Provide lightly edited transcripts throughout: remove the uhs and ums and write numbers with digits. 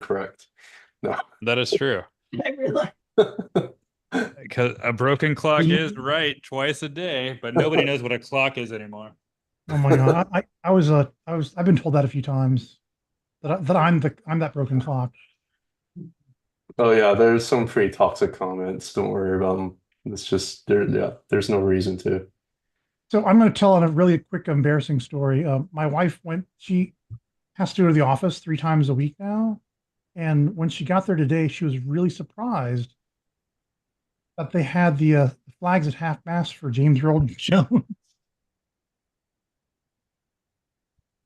correct. No. That is true. I realize. Because a broken clock is right twice a day, but nobody knows what a clock is anymore. Oh my God. I've been told that a few times that I'm that broken clock. Oh yeah, there's some pretty toxic comments. Don't worry about them. It's just there. Yeah, there's no reason to. So I'm going to tell a really quick embarrassing story. My wife she has to go to the office 3 times a week now. And when she got there today, she was really surprised that they had the flags at half mast for James Earl Jones.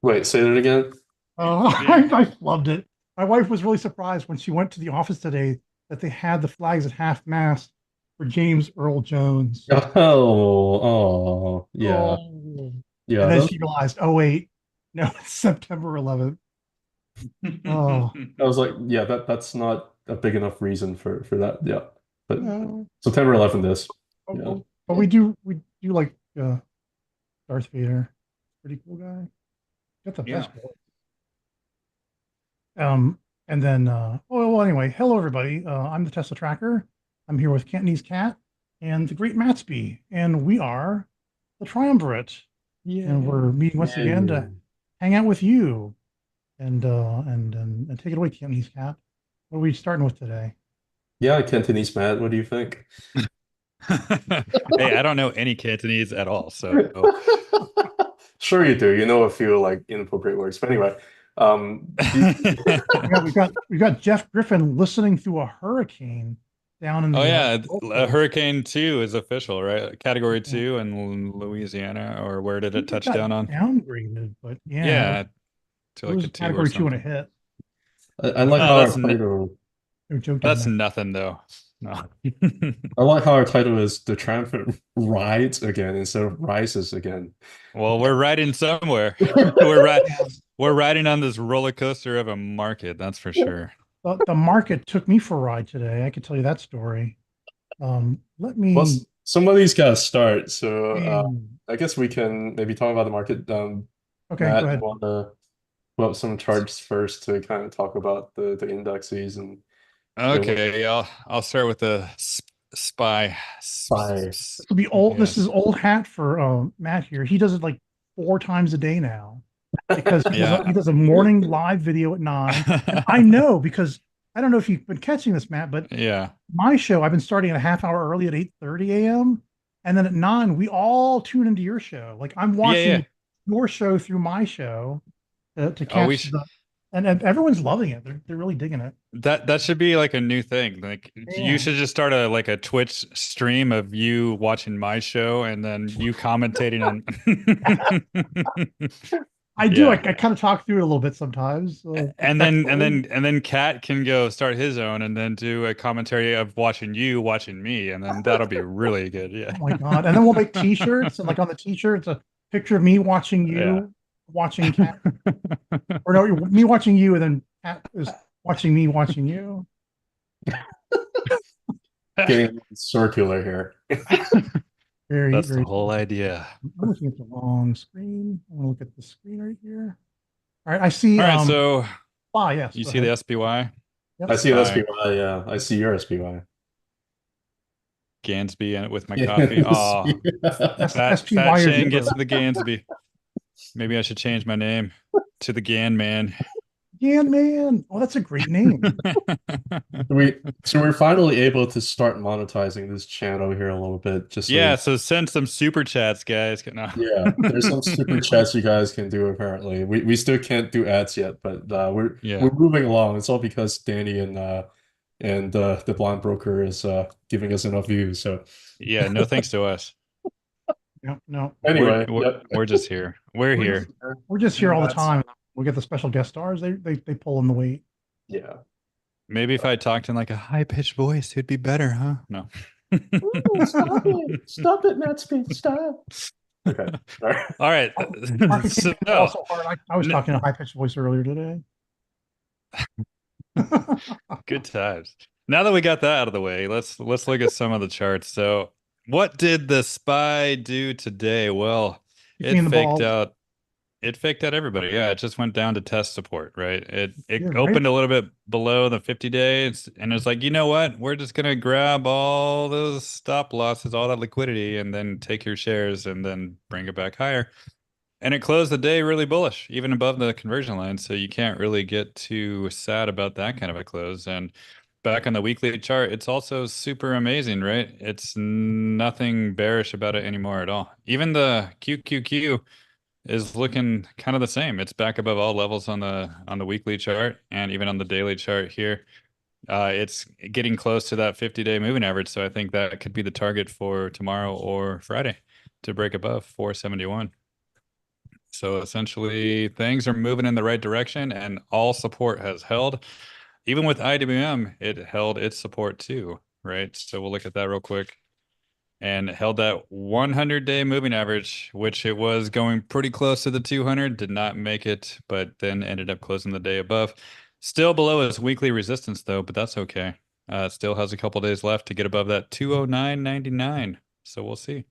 Wait, say that again. I loved it. My wife was really surprised when she went to the office today that they had the flags at half mast for James Earl Jones. Oh, yeah, Oh. yeah. And then Those, she realized, oh wait, no, it's September 11th. Oh, I was like, yeah, that's not a big enough reason for that. Yeah, but no. September 11th is. Yeah. But we do like Darth Vader. Pretty cool guy. Got the Yeah. best voice. Um, and then, well, anyway, hello everybody. I'm the Tesla Tracker. I'm here with Cantonese Cat and the Great Mattsby, and we are the Triumvirate. And we're meeting once again to Yay. hang out with you. And take it away, Cantonese Cat. What are we starting with today? Yeah, Cantonese Matt, what do you think? Hey, I don't know any Cantonese at all, so Sure you do. You know a few like inappropriate words. But anyway, We've got Jeff Griffin listening through a hurricane down in oh the yeah, Gulf Coast. Hurricane 2 is official, right? Category Yeah. 2 in Louisiana, or where did I it think it touch got down on? downgraded, but yeah, Yeah, to it like was a 2 or category two and a something. hit. I like Oh, how our title No joke in that's that. nothing though. No. I like how our title is The Triumphant Rides Again instead of Rises Again. Well, we're riding somewhere. We're right. Yeah. We're riding on this roller coaster of a market, that's for sure. The market took me for a ride today. I could tell you that story. Let Well, me. somebody's got to start. So um, I guess we can maybe talk about the market. Okay, go Matt, you ahead. want to pull up some charts first to kind of talk about the indexes and what Okay, I'll start with the spy. by. This will be old. This is Yes. old hat for Matt here. He does it like 4 times a day now because he Yeah. does a morning live video at 9. And I know because I don't know if you've been catching this, Matt, but Yeah. my show I've been starting a half hour early at 8:30 a.m. and then at 9 we all tune into your show. Like I'm Yeah, yeah. watching your show through my show to Oh, we catch sh and everyone's loving it. They're really digging it. that should be like a new thing. Like you Yeah. should just start a like a Twitch stream of you watching my show and then you commentating on I do. I Yeah. kind of talk through it a little bit sometimes. And then Kat can go start his own and then do a commentary of watching you watching me and then that'll be really good. Yeah. Oh my God. And then we'll make t-shirts and like on the t-shirt, it's a picture of me watching Yeah. you, watching Cat, or no, me watching you, and then Cat is watching me, watching you. Getting circular here. Very, That's the very whole cool. idea. I'm looking at the wrong screen. I want to look at the screen right here. All right. I see, All right, so yes, you go see the ahead. SPY, Yep. I see an SPY SPY. Yeah, I see your SPY. Gansby in it with my coffee. Yes. Oh, fat SPY or Shane Gan, gets the Gansby. Maybe I should change my name to the Gan Man. Gan Man. Oh, that's a great name. We so we're finally able to start monetizing this channel here a little bit. Just so Yeah, you, so send some super chats, guys. No. yeah, there's some super chats you guys can do apparently. We still can't do ads yet, but we're Yeah. moving along. It's all because Danny and the blonde broker is giving us enough views. So Yeah, no thanks to us. No, no. We're anyway, we're, yep. we're just here. We're We're just here. we're just here And all the that's time. We get the special guest stars. They pull in the weight. yeah. Maybe if I talked in like a high-pitched voice, it'd be better, huh? No. Ooh, stop it. Stop it, Mattsby. Stop. Okay. All right. All right. Market came So, in also hard. I was n- talking a high pitched voice earlier today. good times. Now that we got that out of the way, let's look at some of the charts. So, what did the SPY do today? Well, Kick me it in the faked balls. out It faked out everybody. Yeah, it just went down to test support, right? It Yeah, right. opened a little bit below the 50 days, and it's like, you know what? We're just gonna grab all those stop losses, all that liquidity, and then take your shares and then bring it back higher. And it closed the day really bullish, even above the conversion line. So you can't really get too sad about that kind of a close. And back on the weekly chart, it's also super amazing, right? It's nothing bearish about it anymore at all. Even the QQQ is looking kind of the same. It's back above all levels on the weekly chart and even on the daily chart here. It's getting close to that 50-day moving average. So I think that could be the target for tomorrow or Friday to break above 471. So essentially, things are moving in the right direction, and all support has held. Even with IWM, it held its support too, right? So we'll look at that real quick. And it held that 100-day moving average, which it was going pretty close to the 200, did not make it, but then ended up closing the day above. Still below its weekly resistance, though, but that's okay. It still has a couple days left to get above that 209.99. So we'll see.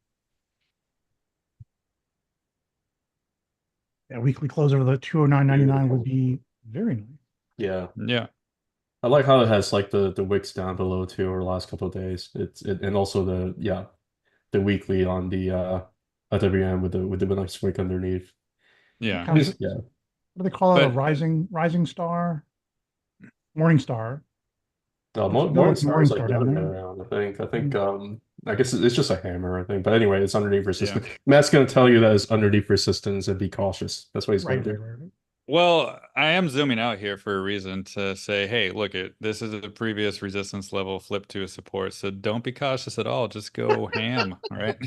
Yeah, weekly close over the 209.99 would be very nice. Yeah. Yeah. I like how it has like the wicks down below too over the last couple of days. And also the weekly on the IWM with the nice wick underneath. Yeah. Kind of, Yeah. what do they call it? A But rising star, morning star. It's built Morning like a Star morning is like star the down other way there. around, I think. Mm. I guess it's just a hammer, I think. But anyway, it's underneath yeah. resistance. Matt's gonna tell you that it's underneath resistance and be cautious. That's what he's gonna Right, do. right, right, right. Well, I am zooming out here for a reason to say, hey, look it, this is a previous resistance level flipped to a support. So don't be cautious at all. Just go ham, all right?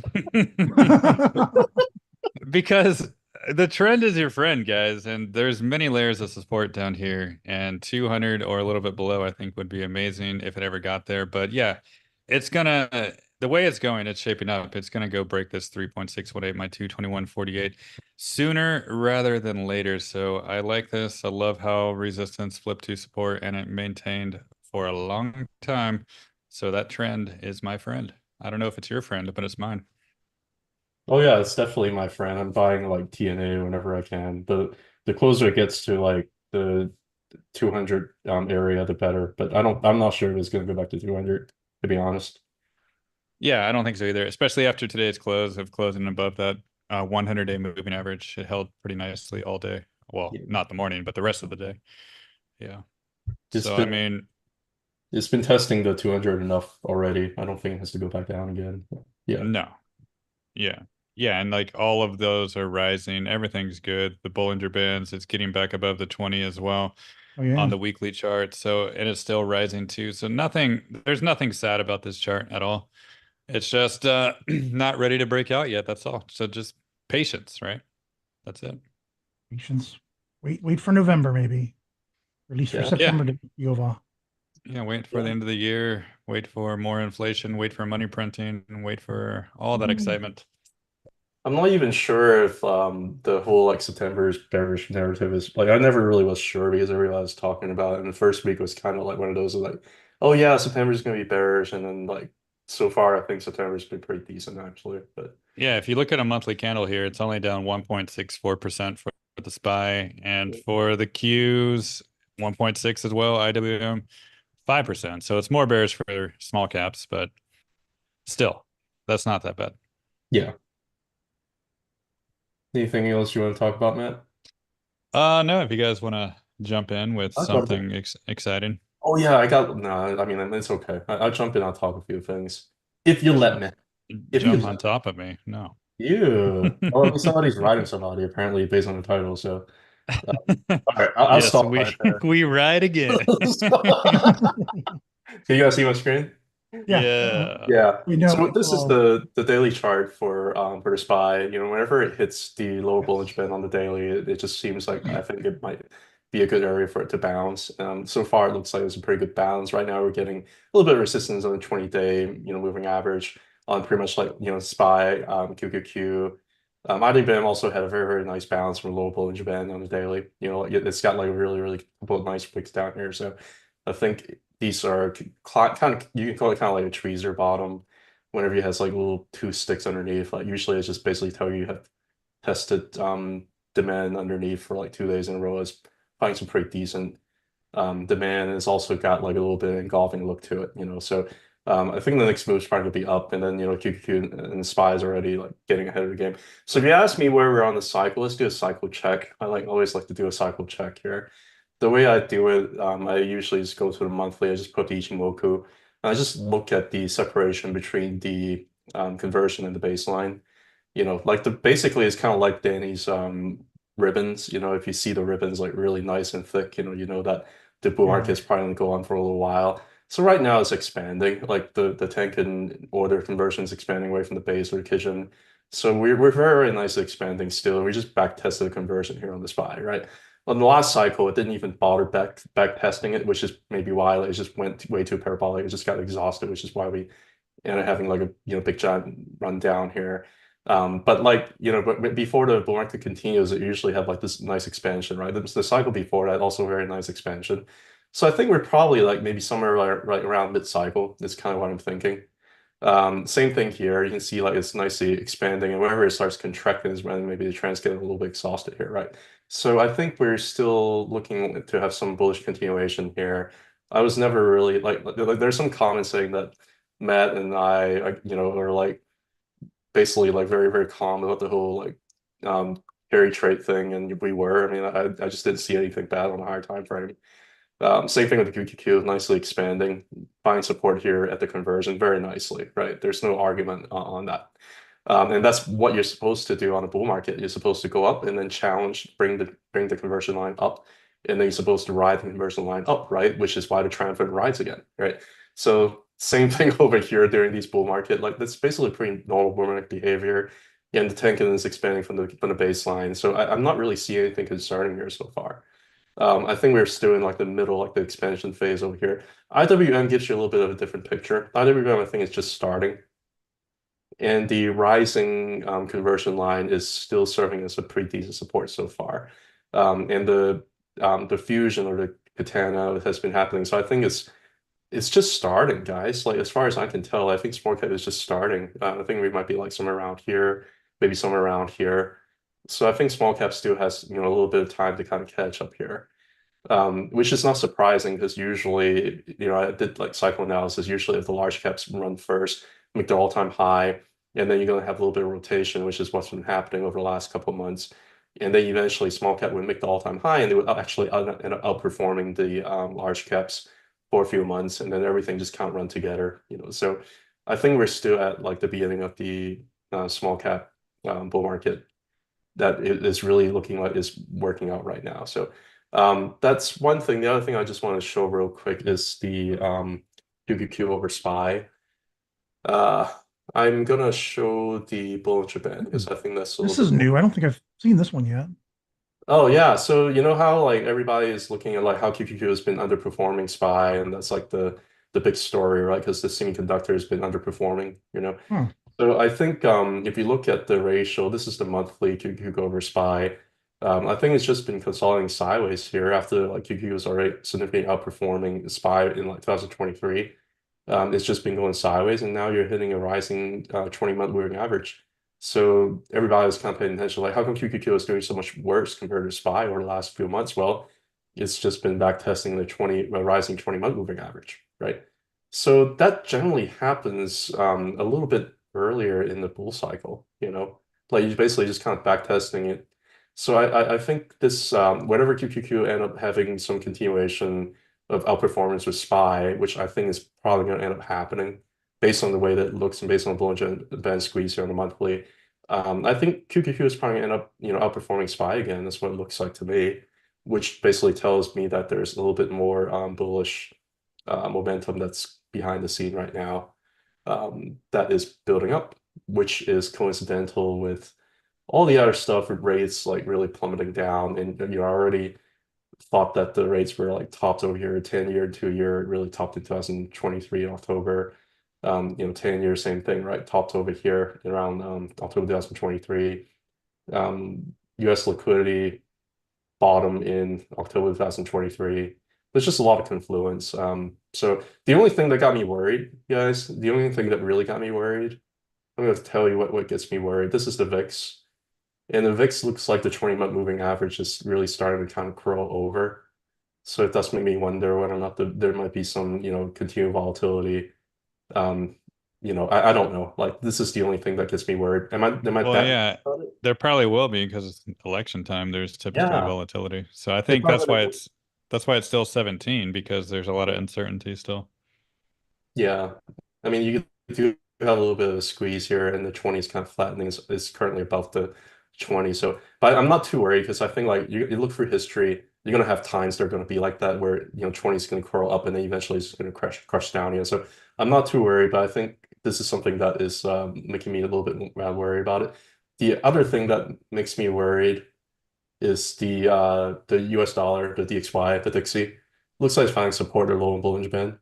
Because the trend is your friend, guys, and there's many layers of support down here, and 200 or a little bit below, I think would be amazing if it ever got there. But yeah, it's gonna the way it's going, it's shaping up. It's gonna go break this 3.618, my 221.48 sooner rather than later. So I like this. I love how resistance flipped to support and it maintained for a long time. So that trend is my friend. I don't know if it's your friend, but it's mine. Oh yeah, it's definitely my friend. I'm buying like TNA whenever I can. The closer it gets to like the 200 area, the better. But I'm not sure if it's gonna go back to 200, to be honest. Yeah, I don't think so either, especially after today's close of closing above that 100-day moving average. It held pretty nicely all day. Well, Yeah. not the morning, but the rest of the day. Yeah. It's So, I been mean, it's been testing the 200 enough already. I don't think it has to go back down again. Yeah. no. Yeah. Yeah. And like all of those are rising. Everything's good. The Bollinger Bands, it's getting back above the 20 as well Oh on yeah. the weekly chart. So, and it's still rising too. So, there's nothing sad about this chart at all. It's just not ready to break out yet. That's all. So, just patience, right? That's it. Patience. Wait for November maybe. Release for Yeah. Yeah. September to be over. Yeah, wait for the Yeah. end of the year, wait for more inflation, wait for money printing, and wait for all that Mm. excitement. I'm not even sure if the whole like September's bearish narrative is like I never really was sure because everybody was talking about it, and the first week was kind of like one of those of like, oh yeah, September's gonna be bearish, and then like so far I think September's been pretty decent actually. But Yeah, if you look at a monthly candle here, it's only down 1.64% for the SPY, and for the Qs, 1.6 as well, IWM, 5%. So it's more bearish for small caps, but still, that's not that bad. yeah. Anything else you want to talk about, Matt? No, if you guys want to jump in with I'll jump in. something exciting, Oh yeah, I got no. I mean, it's okay. I'll jump in. I'll talk a few things if you let me. If you jump on let top of me. No. you. Well, I mean, somebody's writing somebody apparently based on the title. So all right, I'll Yes, stop we right there. we ride again. Can you guys see my screen? Yeah. Yeah. Yeah. We know. So this is Oh, the daily chart for the SPY. You know, whenever it hits the low yes. Bollinger Band on the daily, it just seems like I think it might be a good area for it to bounce. So far it looks like it's a pretty good bounce. Right now we're getting a little bit of resistance on the 20-day, moving average on pretty much like, SPY, QQQ. IDBM also had a very, very nice bounce from low Bollinger Band on the daily. You know, like it's got like a really, really couple of nice wicks down here. So I think these are kind of you can call it kind of like a tweezer bottom whenever it has like little two sticks underneath. Like usually it's just basically tell you have tested demand underneath for like 2 days in a row is finding some pretty decent demand. Has also got like a little bit of engulfing look to it, so I think the next move is probably gonna be up, and then QQQ and SPY is already like getting ahead of the game. So if you ask me where we're on the cycle, let's do a cycle check. I always like to do a cycle check here. The way I do it, I usually just go to the monthly. I just put the Ichimoku, and I just look at the separation between the conversion and the baseline. Like basically it's kind of like Danny's ribbons. If you see the ribbons like really nice and thick, you know that the bull Yeah. market is probably gonna go on for a little while. So right now it's expanding, like the Tenkan order conversion is expanding away from the base or the Kijun. So we're very, very nicely expanding still. We just back tested the conversion here on the SPY, right? On the last cycle, it didn't even bother back testing it, which is maybe why it just went way too parabolic. It just got exhausted, which is why we ended up having like a big giant run down here. But but before the bull market continues, it usually have like this nice expansion, right? The cycle before that also very nice expansion. So I think we're probably like maybe somewhere right around mid-cycle. Is kind of what I'm thinking. Same thing here. You can see like it's nicely expanding, and whenever it starts contracting is when maybe the trends get a little bit exhausted here, right? So I think we're still looking to have some bullish continuation here. I was never really there's some comments saying that Matt and I, are like basically like very, very calm about the whole like carry trade thing, and we were. I mean, I just didn't see anything bad on the higher time frame. Same thing with the QQQ, nicely expanding, find support here at the conversion very nicely, right? There's no argument on that. And that's what you're supposed to do on a bull market. You're supposed to go up and then challenge, bring the conversion line up, and then you're supposed to ride the conversion line up, right? Which is why the transfer rides again, right? So same thing over here during these bull market. Like that's basically pretty normal bull market behavior. And the Tenkan is expanding from the baseline. So I'm not really seeing anything concerning here so far. I think we're still in like the middle, like the expansion phase over here. IWM gives you a little bit of a different picture. IWM, I think, is just starting. And the rising conversion line is still serving as a pretty decent support so far. And the fusion or the katana has been happening. So I think it's just starting, guys. Like as far as I can tell, I think small cap is just starting. I think we might be like somewhere around here, maybe somewhere around here. So I think small cap still has a little bit of time to kind of catch up here. Which is not surprising because usually, I did like cycle analysis. Usually, if the large caps run first, make their all-time high, and then you're going to have a little bit of rotation, which is what's been happening over the last couple of months. And then eventually, small cap would make the all-time high, and they would actually end up outperforming the large caps for a few months, and then everything just can't run together. So I think we're still at like the beginning of the small cap bull market that is really looking like is working out right now. So that's one thing. The other thing I just want to show real quick is the QQQ over SPY. I'm gonna show the Bollinger Band because I think that's a This little is bit new. I don't think I've seen this one yet. Oh yeah, so you know how like everybody is looking at like how QQQ has been underperforming SPY, and that's like the big story, right? Because the semiconductor has been underperforming. Hmm. So I think if you look at the ratio, this is the monthly QQQ over SPY. I think it's just been consolidating sideways here after like QQQ was already significantly outperforming SPY in like 2023. It's just been going sideways, and now you're hitting a rising 20-month moving average. So everybody was kind of paying attention, like how come QQQ is doing so much worse compared to SPY over the last few months? Well, it's just been back testing the rising 20-month moving average, right? So that generally happens a little bit earlier in the bull cycle. Like you basically just kind of back testing it. So I think this whenever QQQ end up having some continuation of outperformance with SPY, which I think is probably going to end up happening based on the way that it looks and based on the Bollinger Band squeeze here on the monthly. I think QQQ is probably going to end up, outperforming SPY again. That's what it looks like to me, which basically tells me that there's a little bit more bullish momentum that's behind the scene right now that is building up, which is coincidental with all the other stuff with rates like really plummeting down, and you already thought that the rates were like topped over here, 10-year, 2-year, really topped in 2023 in October. 10-year, same thing, right? Topped over here around October 2023. US liquidity bottom in October 2023. There's just a lot of confluence. So the only thing that got me worried, guys, the only thing that really got me worried, I'm going to tell you what gets me worried. This is the VIX. And the VIX looks like the 20-month moving average is really starting to kind of curl over. So it does make me wonder whether or not there might be some, continued volatility. Um, I don't know. Like this is the only thing that gets me worried. Am I Well, that yeah, about it? there probably will be because it's election time. There's typically Yeah, volatility. So I they think probably that's why it's still 17 because there's a lot of uncertainty still. yeah. I mean, you do have a little bit of a squeeze here, and the 20 is kind of flattening. Is currently above the 20. So, but I'm not too worried because I think like you look through history, you're gonna have times that are gonna be like that where 20 is gonna curl up and then eventually it's gonna crush down. So I'm not too worried, but I think this is something that is making me a little bit more worried about it. The other thing that makes me worried is the US dollar, the DXY, the Dixie. Looks like it's finding support at low and Bollinger Band.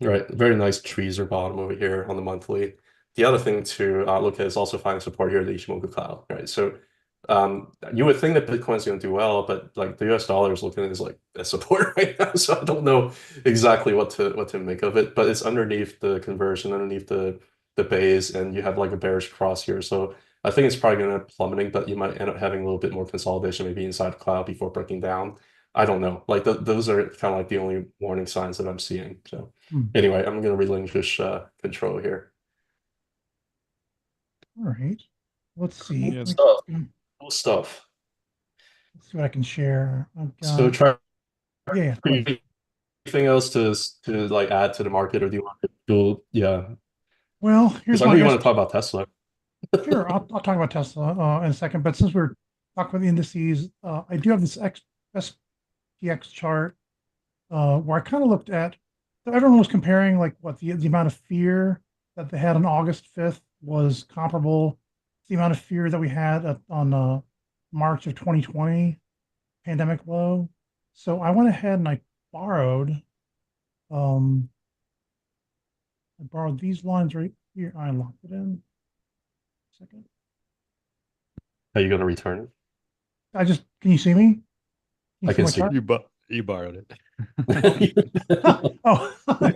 Right, very nice trees are bottom over here on the monthly. The other thing to look at is also finding support here at the Ichimoku cloud, right? So you would think that Bitcoin's going to do well, but like the US dollar is looking as like a support right now. So I don't know exactly what to make of it, but it's underneath the conversion, underneath the base, and you have like a bearish cross here. So I think it's probably going to plummeting, but you might end up having a little bit more consolidation maybe inside the cloud before breaking down. I don't know. Like those are kind of like the only warning signs that I'm seeing. So. Hmm. Anyway, I'm going to relinquish control here. All right. Let's see. Yeah. Stuff. Cool stuff. Let's see what I can share. I've So got, try yeah, go ahead. anything else to like add to the market, or do you want to do, yeah? Well, Because here's I know my you want to talk about Tesla. Sure, I'll talk about Tesla in a second. But since we're talking about the indices, I do have this SPX chart where I kind of looked at. So everyone was comparing like what the amount of fear that they had on August 5th was comparable to the amount of fear that we had on March of 2020 pandemic low. So I went ahead and um, I borrowed these lines right here. I locked it in. Second. Are you going to return it? Can you see me? Can you I see can my see. chart? You borrowed it. Oh, are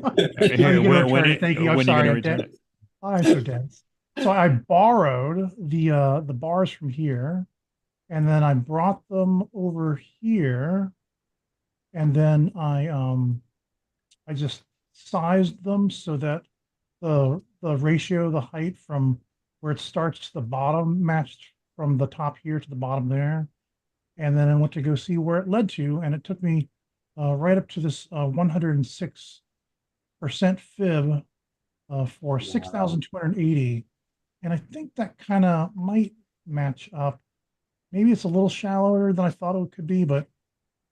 you going to return it? Thank you. I'm when are you sorry. gonna I'm return dead. it? I'm so dense. So I borrowed the bars from here, and then I brought them over here, and then I just sized them so that the ratio, the height from where it starts to the bottom matched from the top here to the bottom there. And then I went to go see where it led to, and it took me right up to this 106% fib for Wow. 6,280. And I think that kind of might match up. Maybe it's a little shallower than I thought it could be, but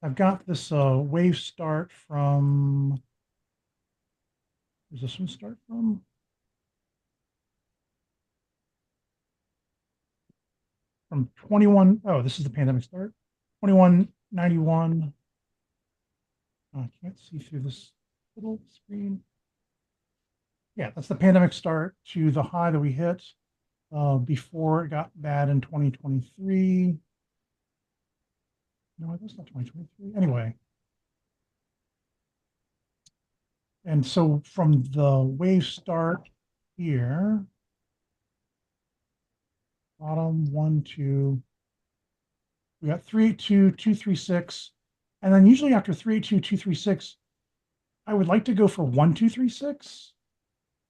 I've got this wave start from, where's this one start from? From 21, oh, this is the pandemic start, 2191. I can't see through this little screen. Yeah, that's the pandemic start to the high that we hit before it got bad in 2023. No, that's not 2023. Anyway, and so from the wave start here, bottom 1, 2, we got 382, 236, and then usually after 382, 236, I would like to go for 1236,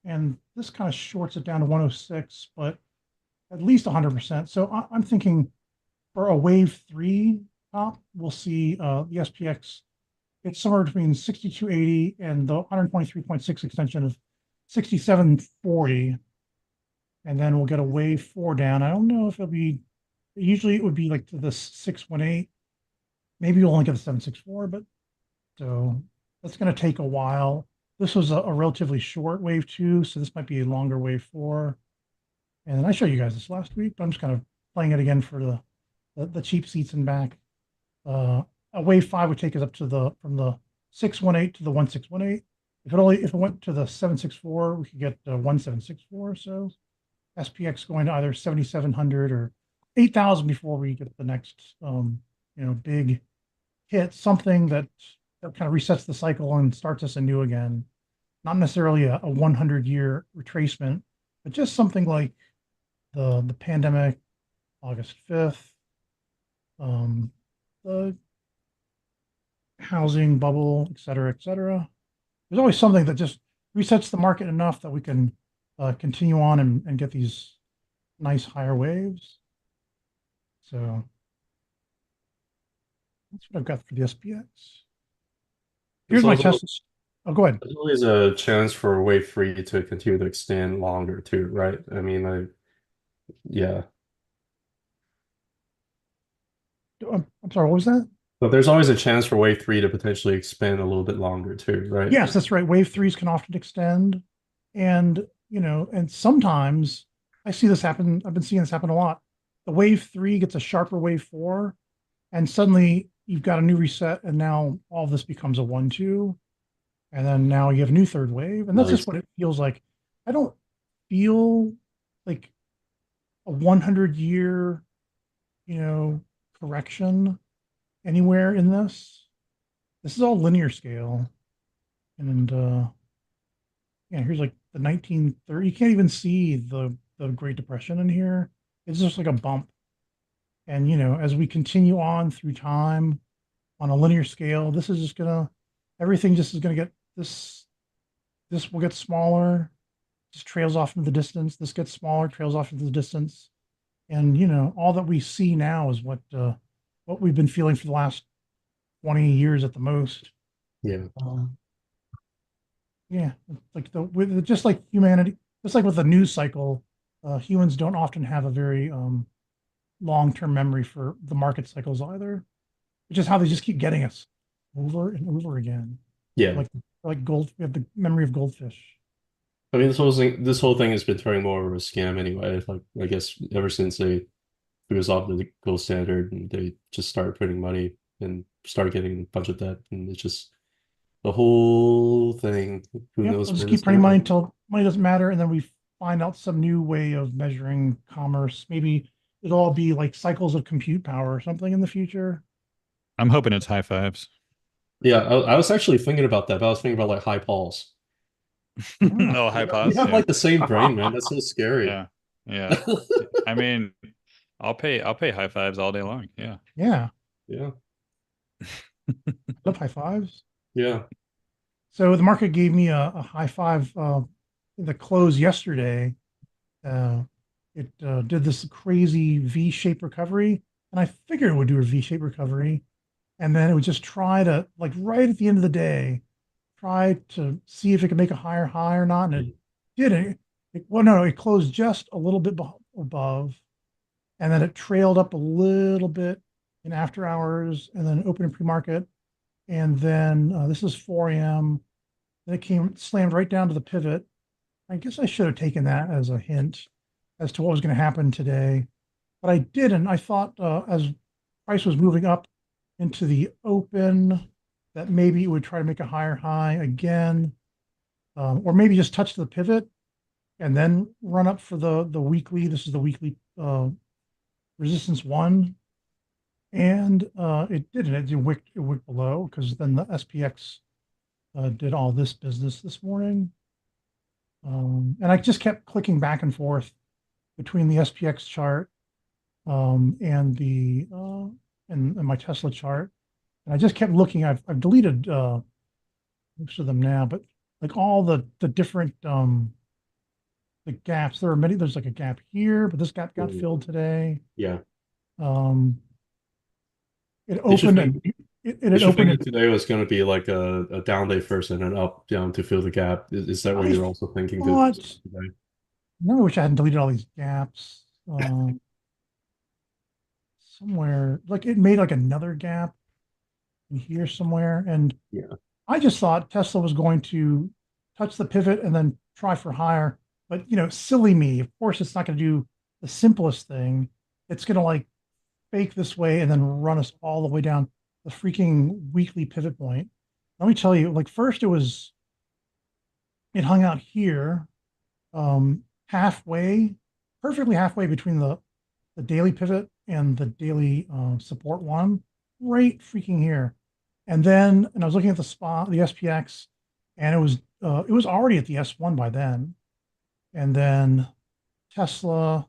and this kind of shorts it down to 106, but at least 100%. So I'm thinking for a wave 3 top, we'll see the SPX. It's somewhere between 6280 and the 123.6 extension of 6740. And then we'll get a wave 4 down. I don't know if it'll be, usually it would be like to the 618. Maybe we'll only get the 764, but so that's going to take a while. This was a relatively short wave 2, so this might be a longer wave 4. And then I showed you guys this last week, but I'm just kind of playing it again for the cheap seats and back. A wave 5 would take us up to from the 618 to the 1618. If it went to the 764, we could get 1764. So SPX going to either 7,700 or 8,000 before we get the next big hit, something that kind of resets the cycle and starts us anew again. Not necessarily a 100-year retracement, but just something like the pandemic August 5th. The housing bubble, et cetera, et cetera. There's always something that just resets the market enough that we can continue on and get these nice higher waves. So that's what I've got for the SPX. Here's my test. Oh, go ahead. There's always a chance for wave 3 to continue to extend longer too, right? I mean, yeah. I'm sorry, what was that? But there's always a chance for wave 3 to potentially expand a little bit longer too, right? Yes, that's right. Wave threes can often extend. And, and sometimes I see this happen. I've been seeing this happen a lot. The wave 3 gets a sharper wave 4, and suddenly you've got a new reset, and now all of this becomes a 1-2. And then now you have a new third wave. And that's just what it feels like. I don't feel like a 100-year, correction anywhere in this. This is all linear scale. And yeah, here's like the 1930. You can't even see the Great Depression in here. It's just like a bump. And as we continue on through time on a linear scale, this is just everything just is gonna get this will get smaller, just trails off into the distance. This gets smaller, trails off into the distance. And all that we see now is what we've been feeling for the last 20 years at the most. Yeah. Yeah, like just like humanity, just like with the news cycle, humans don't often have a very long-term memory for the market cycles either, which is how they just keep getting us over and over again. Yeah. Like gold, we have the memory of goldfish. I mean, this whole thing has been turning more of a scam anyway. Like, I guess ever since they threw us off the gold standard and they just started printing money and started getting a bunch of debt, and it's just the whole thing. Who knows? We'll just keep printing money until money doesn't matter, and then we find out some new way of measuring commerce. Maybe it'll all be like cycles of compute power or something in the future. I'm hoping it's high fives. Yeah, I was actually thinking about that, but I was thinking about like high Pauls. No, high pause. You have like the same brain, man. That's so scary. Yeah. Yeah. I mean, I'll pay high fives all day long. Yeah. Yeah. Yeah. Love high fives. Yeah. So the market gave me a high five in the close yesterday. It did this crazy V-shaped recovery, and I figured it would do a V-shaped recovery, and then it would just try to, like, right at the end of the day, try to see if it could make a higher high or not, and it didn't. Well, no, it closed just a little bit above, and then it trailed up a little bit in after hours, and then opened in pre-market, and then this is 4 a.m. Then it slammed right down to the pivot. I guess I should have taken that as a hint as to what was going to happen today, but I didn't. I thought as price was moving up into the open that maybe it would try to make a higher high again, or maybe just touch the pivot and then run up for the weekly. This is the weekly resistance 1, and it didn't. It wicked below, because then the SPX did all this business this morning. And I just kept clicking back and forth between the SPX chart and the and my Tesla chart, and I just kept looking. I've deleted most of them now, but like all the different the gaps. There are many. There's like a gap here, but this gap got filled today. Yeah. It opened and it opened. Today was going to be like a down day first and an up down to fill the gap. Is that what you're also thinking? What? No, I wish I hadn't deleted all these gaps. Somewhere, like, it made like another gap in here somewhere, and yeah, I just thought Tesla was going to touch the pivot and then try for higher. But silly me. Of course, it's not going to do the simplest thing. It's going to like fake this way and then run us all the way down the freaking weekly pivot point. Let me tell you, like, first it hung out here, halfway, perfectly halfway between the daily pivot and the daily support 1, right freaking here. And I was looking at the SPX, and it was already at the S1 by then. And then Tesla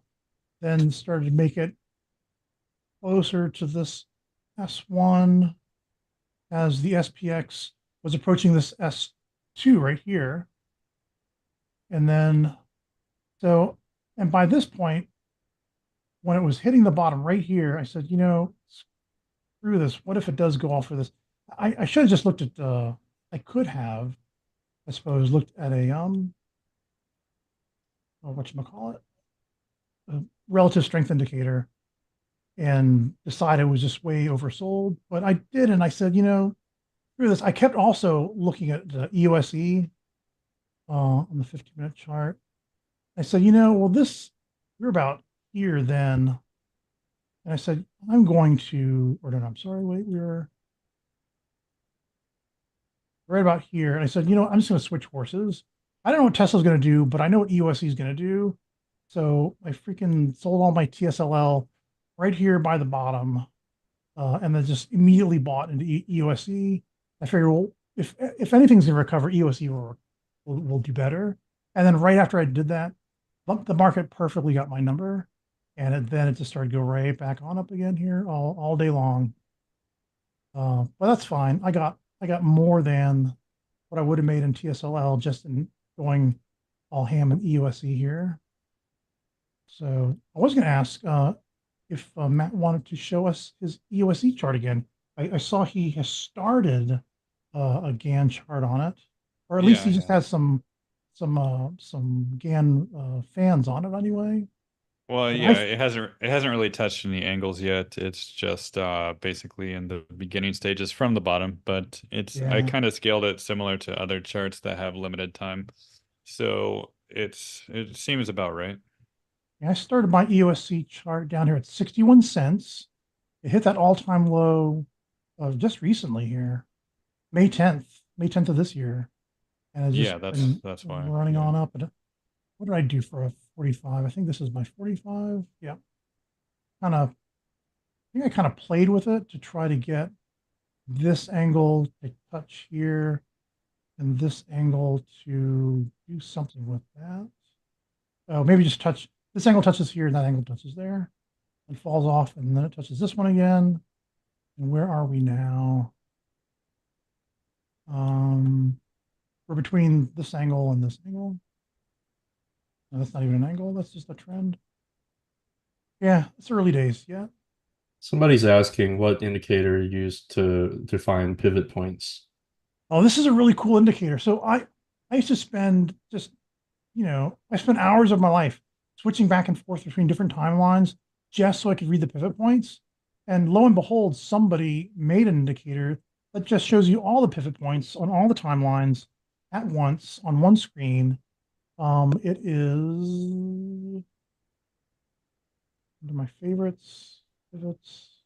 then started to make it closer to this S1 as the SPX was approaching this S2 right here. And then, so, and by this point, when it was hitting the bottom right here, I said, you know, screw this. What if it does go off for this? I should have just looked at, I could have, I suppose, looked at a, oh, whatchamacallit, a relative strength indicator and decided it was just way oversold. But I did, and I said, you know, screw this. I kept also looking at the EOSE on the 50-minute chart. I said, you know, well, we're about here then. And I said, I'm going to, or no, I'm sorry, wait, we were right about here. And I said, you know, I'm just going to switch horses. I don't know what Tesla's going to do, but I know what EOSE is going to do. So I freaking sold all my TSLL right here by the bottom, and then just immediately bought into EOSE. I figured, well, if anything's going to recover, EOSE will do better. And then right after I did that, the market perfectly got my number, and then it just started to go right back on up again here all day long. But that's fine. I got more than what I would have made in TSLL just in going all ham in EOSE here. So I was going to ask if Matt wanted to show us his EOSE chart again. I saw he has started a GAN chart on it, or at least he just has some GAN fans on it anyway. Well, But yeah, it hasn't really touched any angles yet. It's just basically in the beginning stages from the bottom, but I kind of scaled it similar to other charts that have limited time. So it seems about right. I started my EOSC chart down here at 61 cents. It hit that all-time low of just recently here, May 10th of this year. And it's just that's why running on up. And what did I do for a 45? I think this is my 45. Yeah. I think I kind of played with it to try to get this angle to touch here and this angle to do something with that. Oh, maybe just touch, this angle touches here and that angle touches there and falls off, and then it touches this one again. And where are we now? We're between this angle and this angle. No, that's not even an angle. That's just a trend. Yeah, it's early days. Yeah. Somebody's asking what indicator you used to define pivot points. Oh, this is a really cool indicator. So I used to spend just, you know, I spent hours of my life switching back and forth between different timelines just so I could read the pivot points. And lo and behold, somebody made an indicator that just shows you all the pivot points on all the timelines at once on one screen. It is one of my favorites. Pivots.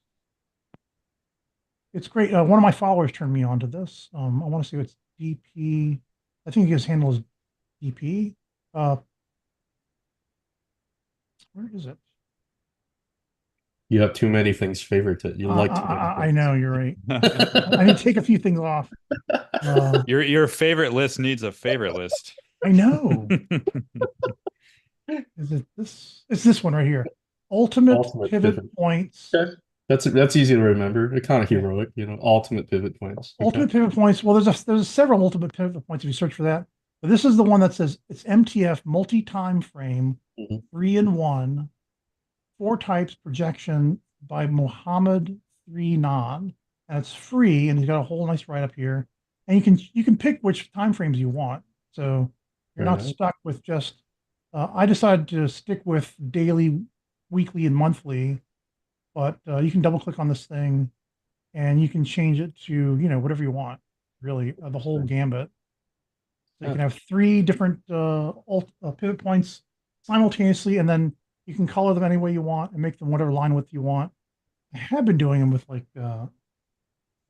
It's great. One of my followers turned me on to this. I want to see what's DP. I think his handle is DP. Where is it? You have too many things favorited. You like too many I know, you're right. I need to take a few things off. Your favorite list needs a favorite list. I know. Is it this? It's this one right here. Ultimate pivot points. Okay. That's easy to remember. It's kind of heroic, you know. Ultimate pivot points. Ultimate pivot points. Well, there's several ultimate pivot points if you search for that. But this is the one that says it's MTF multi-time frame, 3-in-1, 4 types projection by Mohammed 3 and it's free, and he's got a whole nice write-up here. And you can pick which time frames you want, so you're not stuck with just. I decided to stick with daily, weekly, and monthly, but you can double click on this thing, and you can change it to whatever you want. Really, the whole gambit. So you can have 3 different pivot points simultaneously, and then you can color them any way you want and make them whatever line width you want. I have been doing them with like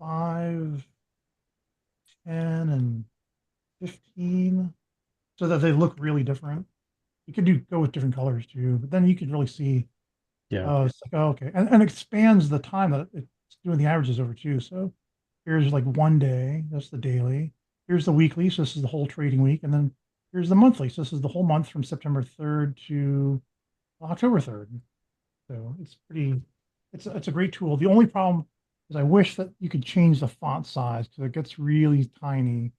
5, 10, and 15, so that they look really different. You could go with different colors too, but then you could really see. Yeah. It's like, oh, okay, and expands the time that it's doing the averages over too. So here's like 1 day. That's the daily. Here's the weekly. So this is the whole trading week, and then here's the monthly. So this is the whole month from September 3rd to October 3rd. So it's pretty it's a great tool. The only problem is I wish that you could change the font size because it gets really tiny.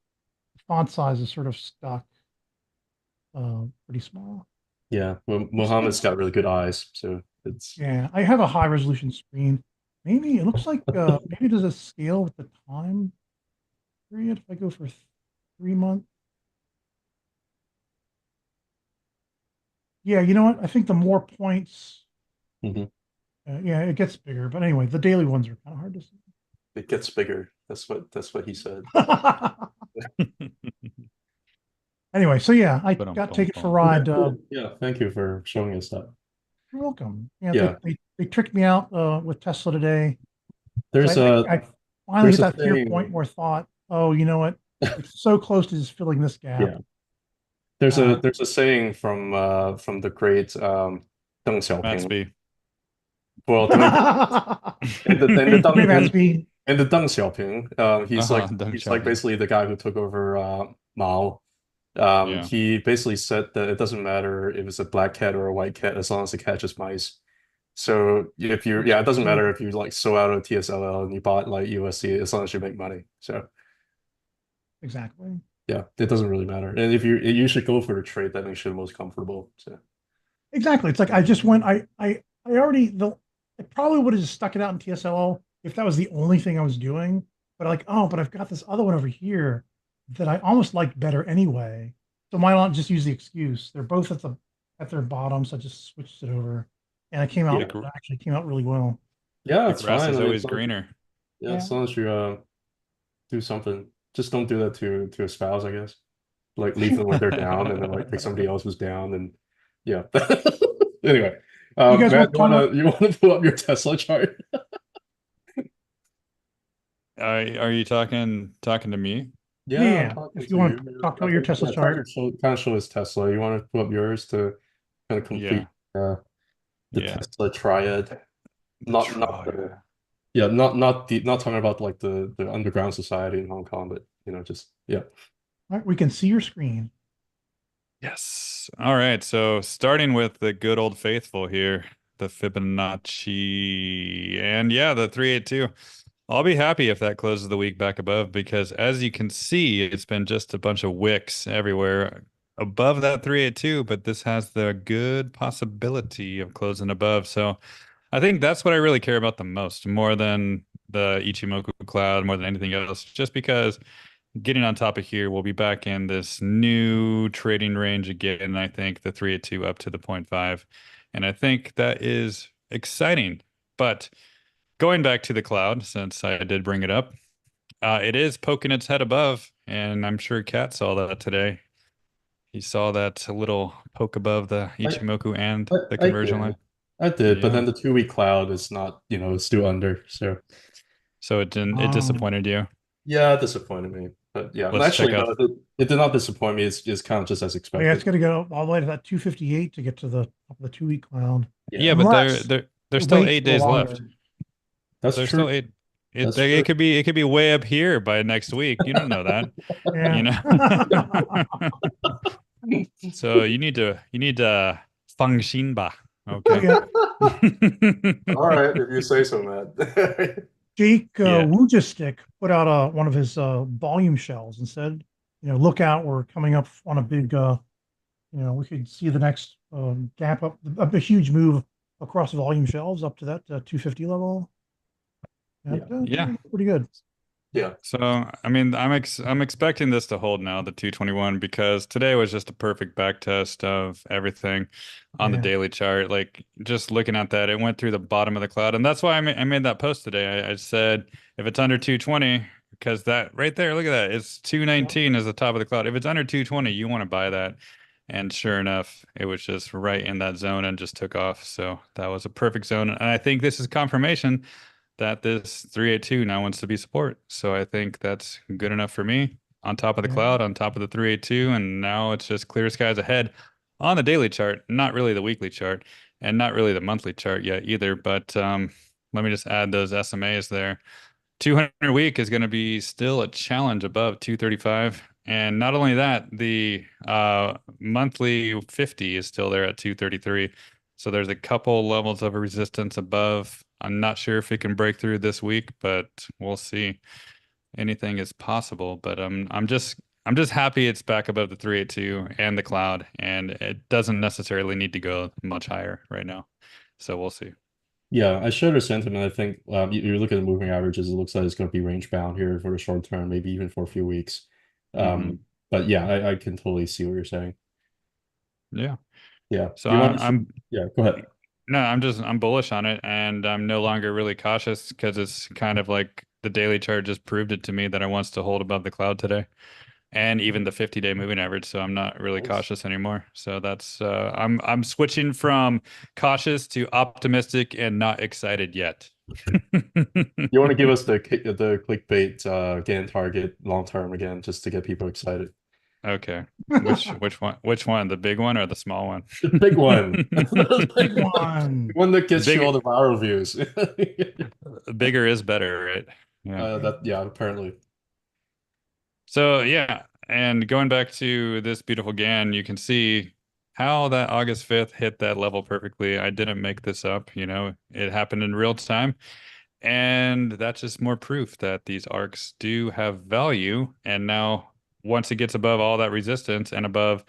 The font size is sort of stuck, pretty small. Yeah, well, It's, Mohammed's it's got really good eyes, so it's yeah. I have a high resolution screen. Maybe it looks like maybe does it scale with the time period if I go for 3 months? Yeah, you know what? I think the more points, Mhm. yeah, it gets bigger. But anyway, the daily ones are kind of hard to see. It gets bigger. That's what he said. Anyway, so yeah, I But got taken for a Okay, ride. cool. Yeah, thank you for showing us that. You're welcome. Yeah, Yeah, they tricked me out with Tesla today. there's a I finally there's hit a that fear point saying. where I thought, oh, you know what? It's so close to just filling this gap. Yeah, there's a Uh, there's a saying from the great Deng Xiaoping. Mattsby. Well, Deng and the Great Deng Mattsby. and the Deng Xiaoping. He's like Deng he's like Xiaoping. basically the guy who took over Mao. Yeah. He basically said that it doesn't matter if it's a black cat or a white cat as long as it catches mice. So if you, That's yeah, it doesn't true. matter if you like sold out of TSLA and you bought like USC as long as you make money. So Exactly. yeah, it doesn't really matter. And if you should go for the trade that makes you the most comfortable. So Exactly. It's like I just went. I already the. I probably would have just stuck it out in TSLO if that was the only thing I was doing. But like, oh, but I've got this other one over here that I almost like better anyway. So why not just use the excuse? They're both at their bottom, so I just switched it over, and it came The, out yeah, gr- actually came out really well. yeah, the it's grass fine. is I mean, always greener. yeah, Yeah. as long as you do something, just don't do that to a spouse, I guess. Like leave them when they're down, and then like pick somebody else who's down, and yeah. Anyway, You guys Matt, want to talk about? you wanna pull up your Tesla chart? Are you talking to me? Yeah, Yeah, I'm yeah. talking If you to want to you. talk I about your think Tesla yeah, try chart, to kind of show us Tesla. You want to pull up yours to kind of complete Yeah. uh, the Yeah. Tesla triad. The Not try. the yeah, not talking about like the underground society in Hong Kong, but just yeah. all right, we can see your screen. Yes. All right. So starting with the good old faithful here, the Fibonacci, and yeah, the 382. I'll be happy if that closes the week back above because as you can see, it's been just a bunch of wicks everywhere above that 382, but this has the good possibility of closing above. So I think that's what I really care about the most, more than the Ichimoku cloud, more than anything else, just because getting on top of here, we'll be back in this new trading range again. I think the 382 up to the point 0.5. And I think that is exciting. But going back to the cloud, since I did bring it up, it is poking its head above. And I'm sure Kat saw that today. He saw that little poke above the I Ichimoku and I, the I conversion did. line. I did, but Yeah. then the 2 week cloud is not, it's still under. So So it Um, disappointed you. yeah, it disappointed me. But yeah, Let's check actually out. no, it did not disappoint me. It's kind of just as oh yeah, it's expected. going to go all the way to that 258 to get to the top of the 2 week cloud, Yeah, Yeah, but unless there's it still waits eight a little days left. longer. that's There's true. still eight. That's It true. could be way up here by next week. You don't know that, Yeah. you know. So you need to fang xinba, Oh okay? yeah. All right, if you say so, Matt. Jake Yeah, Woogistic put out one of his volume shells and said, look out, we're coming up on a big, we could see the next gap up, a huge move across volume shelves up to that 250 level. And, Yeah, yeah. pretty good. yeah, So I mean, I'm expecting this to hold now, the 221, because today was just a perfect back test of everything on the Yeah. daily chart. Like just looking at that, it went through the bottom of the cloud, and that's why I made that post today. I said if it's under 220, because that right there, look at that, it's Yeah. 219 is the top of the cloud. If it's under 220, you want to buy that. And sure enough, it was just right in that zone and just took off. So that was a perfect zone. And I think this is confirmation that this 382 now wants to be support. So I think that's good enough for me on top of the Yeah. cloud, on top of the 382. And now it's just clear skies ahead on the daily chart, not really the weekly chart and not really the monthly chart yet either. But let me just add those SMAs there. 200 week is going to be still a challenge above 235. And not only that, the monthly 50 is still there at 233. So there's a couple levels of resistance above I'm not sure if it can break through this week, but we'll see. Anything is possible, but I'm just happy it's back above the 382 and the cloud, and it doesn't necessarily need to go much higher right now. So we'll see. Yeah, I share the sentiment. I think you look at the moving averages, it looks like it's going to be range bound here for the short term, maybe even for a few weeks. Hmm. But yeah, I can totally see what you're saying. Yeah. Yeah. So Do you want to, I'm yeah, go ahead. no, I'm bullish on it, and I'm no longer really cautious because it's kind of like the daily chart just proved it to me that it wants to hold above the cloud today, and even the 50-day moving average. So I'm not really Nice. cautious anymore. So that's I'm switching from cautious to optimistic and not excited yet. You want to give us the clickbait again target long term again, just to get people excited. Okay. Which one? Which one? The big one or the small one? The big one. The Big one. one that gets you all Big, the viral views. bigger is better, right? Yeah. Yeah, apparently. So yeah, and going back to this beautiful GAN, you can see how that August 5th hit that level perfectly. I didn't make this up, it happened in real time. And that's just more proof that these arcs do have value. And now once it gets above all that resistance and above,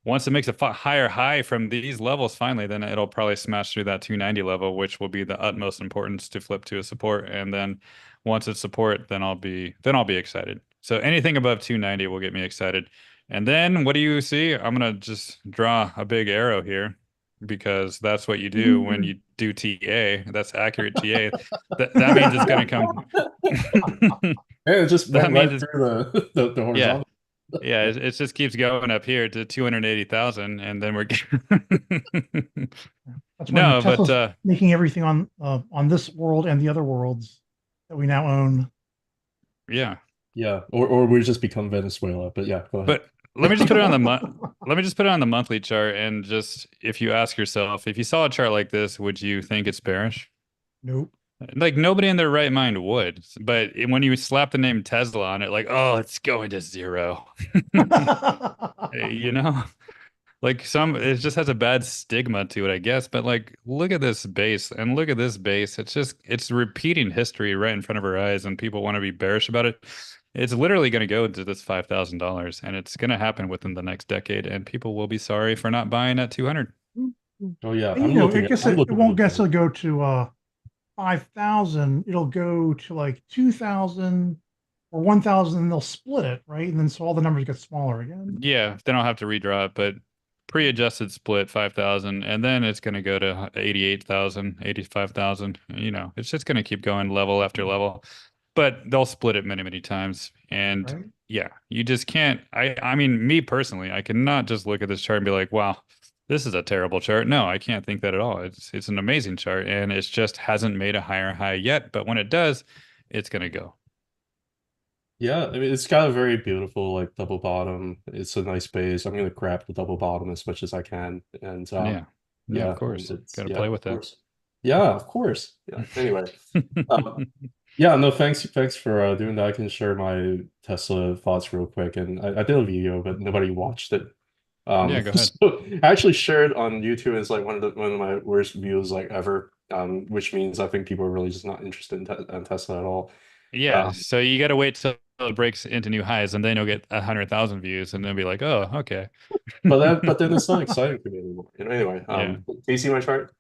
once it makes a higher high from these levels finally, then it'll probably smash through that 290 level, which will be the utmost importance to flip to a support. And then once it's support, then I'll be excited. So anything above 290 will get me excited. And then what do you see? I'm gonna just draw a big arrow here because that's what you do when you do TA. That's accurate TA. That means it's gonna come. And it just That went means right it's through the yeah. horizontal. Yeah, it just keeps going up here to 280,000 and then we're That's when No, but Tesla's making everything on this world and the other worlds that we now own. yeah. Yeah, or we just become Venezuela. But yeah, go ahead. But let me just put it on the let me just put it on the monthly chart and just if you ask yourself, if you saw a chart like this, would you think it's bearish? Nope. Like nobody in their right mind would. But when you slap the name Tesla on it, like, oh, it's going to zero. You know? Like it just has a bad stigma to it, I guess. But like, look at this base and look at this base. It's repeating history right in front of our eyes, and people want to be bearish about it. It's literally going to go into this $5,000, and it's going to happen within the next decade, and people will be sorry for not buying at 200. Oh yeah, And, I guess it won't necessarily go to 5,000. It'll go to like 2,000 or 1,000, and they'll split it, right? And then so all the numbers get smaller again. Yeah, then I'll have to redraw it, but pre-adjusted split 5,000, and then it's going to go to 88,000, 85,000. It's just going to keep going level after level, but they'll split it many, many times. And Right? yeah, you just can't. I mean, me personally, I cannot just look at this chart and be like, wow, this is a terrible chart. No, I can't think that at all. It's an amazing chart, and it just hasn't made a higher high yet. But when it does, it's going to go. Yeah, I mean it's got a very beautiful like double bottom. It's a nice base. I'm gonna grab the double bottom as much as I can. And Yeah, yeah, of yeah, and course, it's got to yeah, play of with it. course. Yeah, of course. Yeah. Anyway. Yeah, no, thanks for doing that. I can share my Tesla thoughts real quick. And I did a video, but nobody watched it. Yeah, go ahead. So I actually shared on YouTube. It's like one of my worst views like ever. Which means I think people are really just not interested in Tesla at all. Yeah, Um, so you got to wait till it breaks into new highs, and then you'll get 100,000 views, and then be like, "Oh, okay." but then it's not exciting to me anymore. Anyway, Yeah, do you see my chart?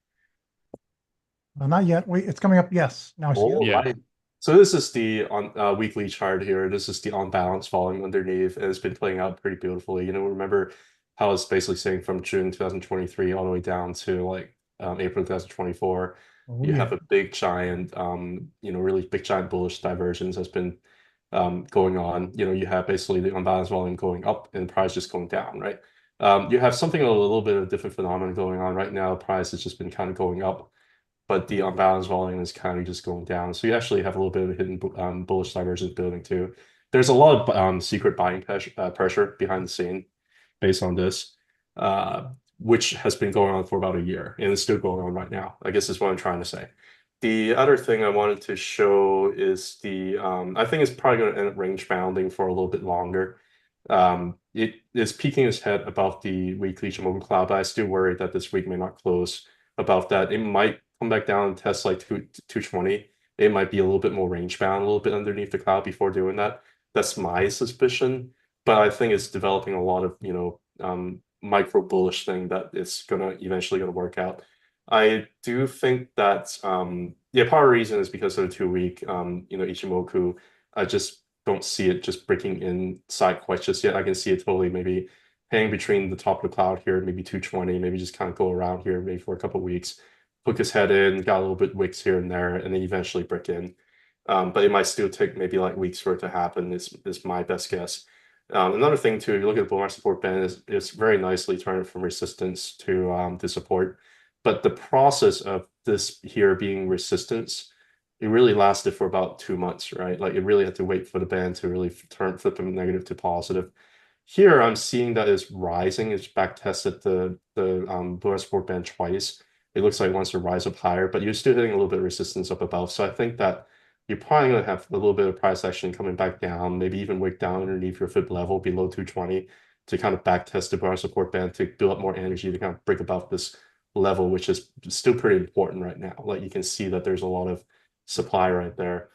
Not yet. Wait, it's coming up. Yes. Now I see it. All yeah, right. So this is the on weekly chart here. This is the on balance volume underneath, and it's been playing out pretty beautifully. Rember how it's basically saying from June 2023 all the way down to like April 2024. Oh, You yeah. have a big giant, really big giant bullish divergence has been going on. You have basically the unbalanced volume going up and price just going down, right? You have something a little bit of a different phenomenon going on right now. Price has just been kind of going up, but the unbalanced volume is kind of just going down. So you actually have a little bit of a hidden bullish divergence building too. There's a lot of secret buying pressure behind the scene based on this, which has been going on for about a year and it's still going on right now. I guess is what I'm trying to say. The other thing I wanted to show is I think it's probably going to end up range bounding for a little bit longer. It is peeking its head above the weekly Shimobu cloud, but I still worry that this week may not close above that. It might come back down and test like 220, it might be a little bit more range bound, a little bit underneath the cloud before doing that. That's my suspicion, but I think it's developing a lot of, micro bullish thing that it's gonna eventually gonna work out. I do think that yeah, part of the reason is because of the 2 week Ichimoku. I just don't see it just breaking inside quite just yet. I can see it totally maybe hang between the top of the cloud here, maybe 220, maybe just kind of go around here maybe for a couple of weeks, hook his head in, got a little bit wicks here and there, and then eventually break in. But it might still take maybe like weeks for it to happen, is my best guess. Another thing too, if you look at the bull market support band, is it's very nicely turned from resistance to support. But the process of this here being resistance, it really lasted for about 2 months, right? Like it really had to wait for the band to really flip from negative to positive. Here I'm seeing that it's rising. It's back tested the bull support band twice. It looks like it wants to rise up higher, but you're still hitting a little bit of resistance up above. So I think that you're probably going to have a little bit of price action coming back down, maybe even wick down underneath your fib level below 220 to kind of back test the bar support band to build up more energy to kind of break above this level, which is still pretty important right now. Like you can see that there's a lot of supply right there.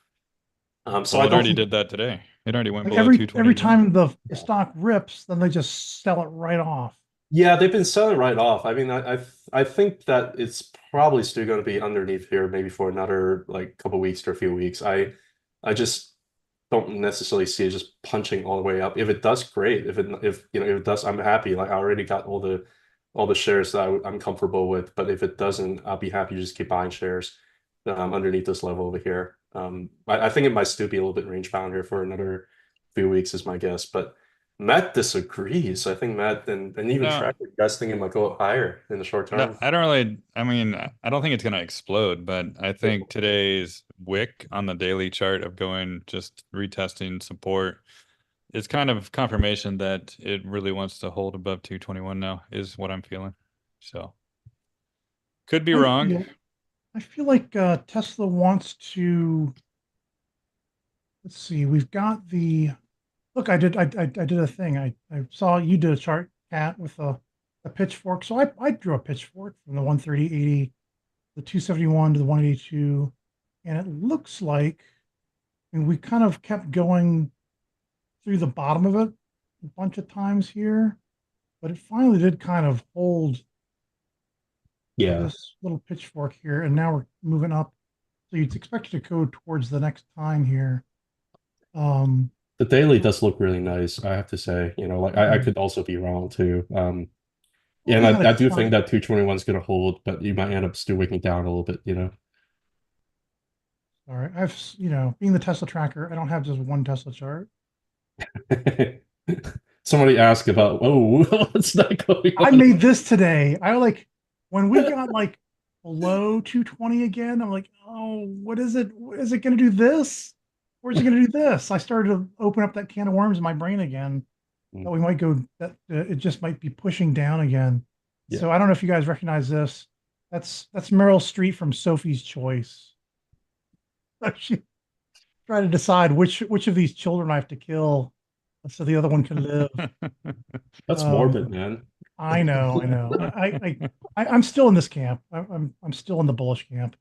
So Well, I it don't already think did that today. It already went Like below 220 every again. time the stock rips, then they just sell it right off. Yeah, they've been selling right off. I mean, I think that it's probably still going to be underneath here, maybe for another like couple weeks to a few weeks. I just don't necessarily see it just punching all the way up. If it does, great. If it does, I'm happy. Like I already got all the shares that I'm comfortable with. But if it doesn't, I'll be happy to just keep buying shares underneath this level over here. I think it might still be a little bit range bound here for another few weeks, is my guess. But Matt disagrees. I think Matt and even No, Tracker, you guys think it might go up higher in the short no, term. I don't really. I mean, I don't think it's going to explode, but I think today's wick on the daily chart of going just retesting support is kind of confirmation that it really wants to hold above 221 now, is what I'm feeling. So could be wrong. I feel like Tesla wants to. Let's see. We've got the look. I did a thing. I saw you did a chart, Cat, with a pitchfork. So I drew a pitchfork from the 130.80, the 271 to the 182, and it looks like, I mean, we kind of kept going through the bottom of it a bunch of times here, but it finally did kind of hold Yeah, this little pitchfork here, and now we're moving up. So you'd expect it to go towards the next time here. the daily does look really nice, I have to say. Like I could also be wrong too. Yeah, and looking at I a do chart, think that 221 is going to hold, but you might end up still wicking down a little bit. all right, being the Tesla tracker, I don't have just one Tesla chart. Somebody asked about, oh, what's that going I on? made this today. I like when we got like below 220 again, I'm like, oh, what is it? Is it going to do this? Or is it going to do this? I started to open up that can of worms in my brain again. That we might go, that it just might be pushing down again. Yeah. So I don't know if you guys recognize this. That's Meryl Streep from Sophie's Choice. She tried to decide which of these children I have to kill so the other one can live. That's Um, morbid, man. I know, I know. I'm still in this camp. I'm still in the bullish camp.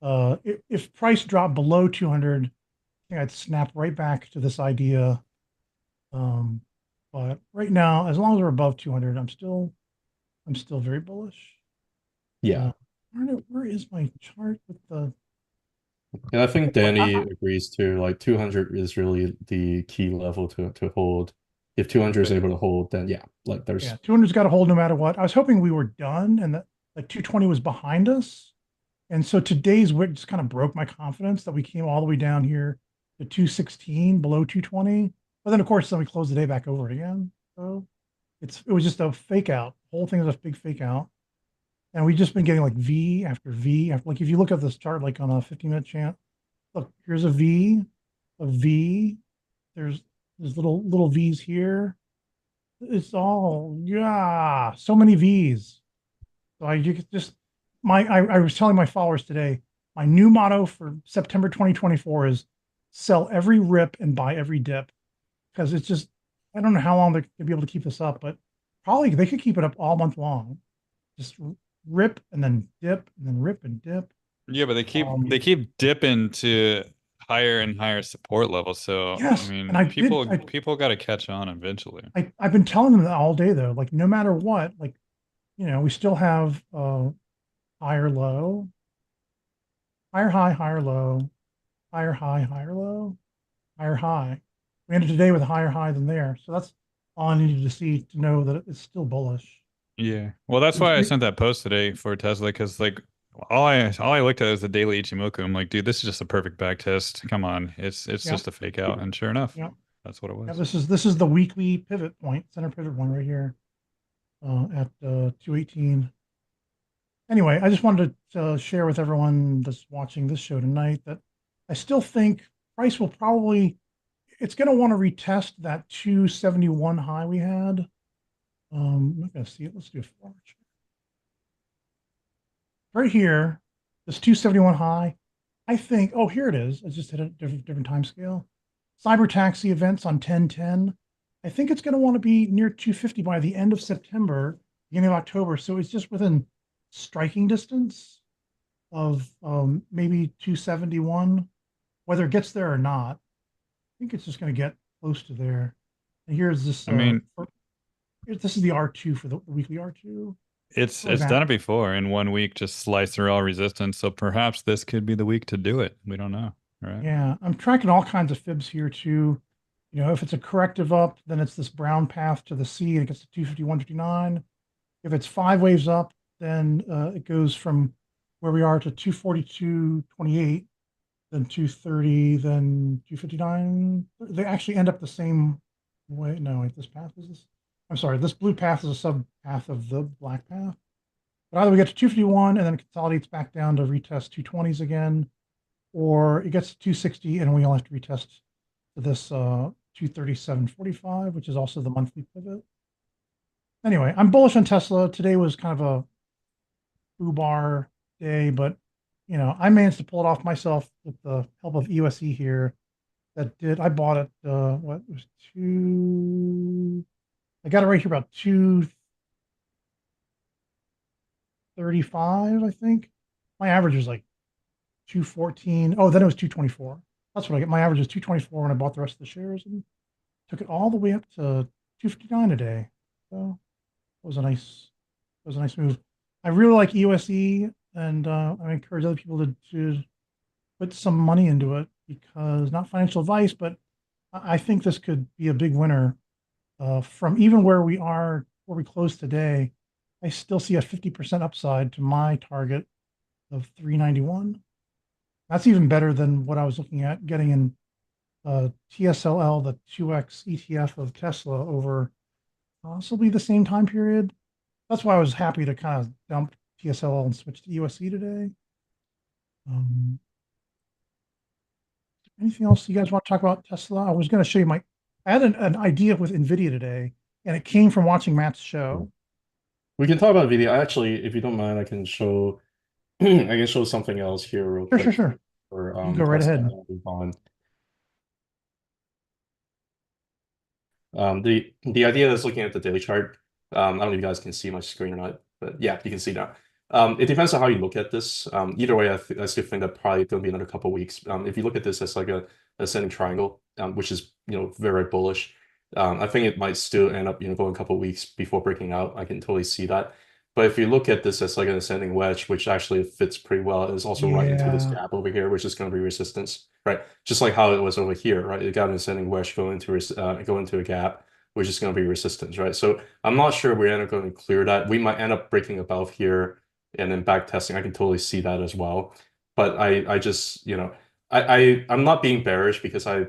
If price dropped below 200, I think I'd snap right back to this idea. But right now, as long as we're above 200, I'm still very bullish. Yeah. Where is my chart with the? And I think Danny agrees too. Like 200 is really the key level to hold. If 200 is able to hold, then yeah, like there's Yeah, 200's got to hold no matter what. I was hoping we were done and that like 220 was behind us. And so today's wick just kind of broke my confidence that we came all the way down here to 216 below 220. But then of course then we closed the day back over again. So it was just a fake out. The whole thing was a big fake out. And we've just been getting like V after V after, like if you look at this chart like on a 15-minute chant, look, here's a V, a V. There's little V's here. It's all, yeah, so many V's. So I was telling my followers today, my new motto for September 2024 is sell every rip and buy every dip. Because it's just, I don't know how long they'll be able to keep this up, but probably they could keep it up all month long. Just rip and then dip and then rip and dip. Yeah, but they keep dipping to higher and higher support levels. So I Yes, and mean, I did. people got to catch on eventually. I've been telling them that all day though. Like no matter what, like we still have higher low, higher high, higher low, higher high, higher low, higher high. We ended today with a higher high than there, so that's all I needed to see to know that it's still bullish. Yeah. Well, that's why I sent that post today for Tesla because like all I looked at is the daily Ichimoku. I'm like, dude, this is just a perfect back test. Come on, it's Yeah, just a fake out, and sure enough, yeah, that's what it yeah. was. This is the weekly pivot point, center pivot point right here at 218. Anyway, I just wanted to share with everyone that's watching this show tonight that I still think price will probably it's going to want to retest that 271 high we had. I'm not going to see it. Let's do a 4-hour chart. Right here, this 271 high. I think, oh, here it is. I just hit a different time scale. Cyber taxi events on 1010. I think it's going to want to be near 250 by the end of September, beginning of October. So it's just within striking distance of maybe 271. Whether it gets there or not, I think it's just going to get close to there. And here's this. I mean, This is the R2 for the weekly R2. it's done it before in 1 week, just slice through all resistance. So perhaps this could be the week to do it. We don't know, right? Yeah, I'm tracking all kinds of fibs here too. If it's a corrective up, then it's this brown path to the C and it gets to 250, 159. If it's 5 waves up, then it goes from where we are to 242.28, then 230, then 259. They actually end up the same way. No, wait, this path is this. I'm sorry, this blue path is a sub path of the black path. But either we get to 251 and then it consolidates back down to retest 220s again, or it gets to 260 and we only have to retest to this 237.45, which is also the monthly pivot. Anyway, I'm bullish on Tesla. Today was kind of a foo bar day, but I managed to pull it off myself with the help of EUSE here. I bought it, what it was I got it right here about 235, I think. My average was like 214. Oh, then it was 224. That's what I get. My average was 224 when I bought the rest of the shares and took it all the way up to 259 a day. So it was a nice move. I really like EUSE, and I encourage other people to put some money into it because not financial advice, but I think this could be a big winner. From even where we closed today, I still see a 50% upside to my target of 391. That's even better than what I was looking at getting in TSLL, the 2X ETF of Tesla over possibly the same time period. That's why I was happy to kind of dump TSLL and switch to EUSE today. Anything else you guys want to talk about Tesla? I was going to show you I had an idea with NVIDIA today, and it came from watching Matt's show. We can talk about video. Actually, if you don't mind, I can show I can show something else here real quick. Sure. For you go right ahead. The idea is looking at the daily chart. I don't know if you guys can see my screen or not, but yeah, you can see now. It depends on how you look at this. Either way, I still think that probably going to be another couple of weeks. If you look at this as like a ascending triangle, which is very bullish, I think it might still end up going a couple of weeks before breaking out. I can totally see that. But if you look at this as like an ascending wedge, which actually fits pretty well, it's also right into this gap over here, which is going to be resistance, right? Just like how it was over here, right? It got an ascending wedge go into a gap, which is going to be resistance, right? So I'm not sure we're end up going to clear that. We might end up breaking above here and then back testing. I can totally see that as well. But I just, I'm not being bearish because I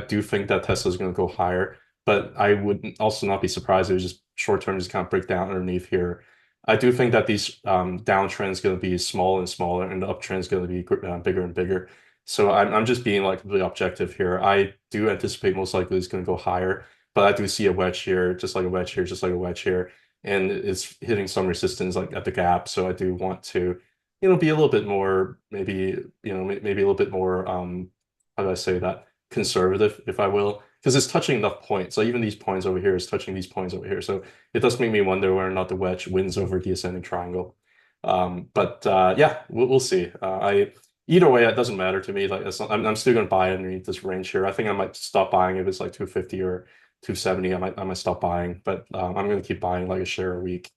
do think that Tesla is going to go higher, but I would also not be surprised if it was just short term just kind of break down underneath here. I do think that these downtrend is going to be smaller and smaller, and the uptrend is going to be bigger and bigger. So I'm just being like really objective here. I do anticipate most likely it's going to go higher, but I do see a wedge here, just like a wedge here, just like a wedge here, and it's hitting some resistance like at the gap. So I do want to, be a little bit more, maybe maybe a little bit more how do I say that, conservative, if I will, because it's touching enough points. So even these points over here is touching these points over here. So it does make me wonder whether or not the wedge wins over the ascending triangle. But yeah, we'll see. I either way, it doesn't matter to me. Like I'm still gonna buy underneath this range here. I think I might stop buying if it's like 250 or 270. I might stop buying, but I'm gonna keep buying like a share a week.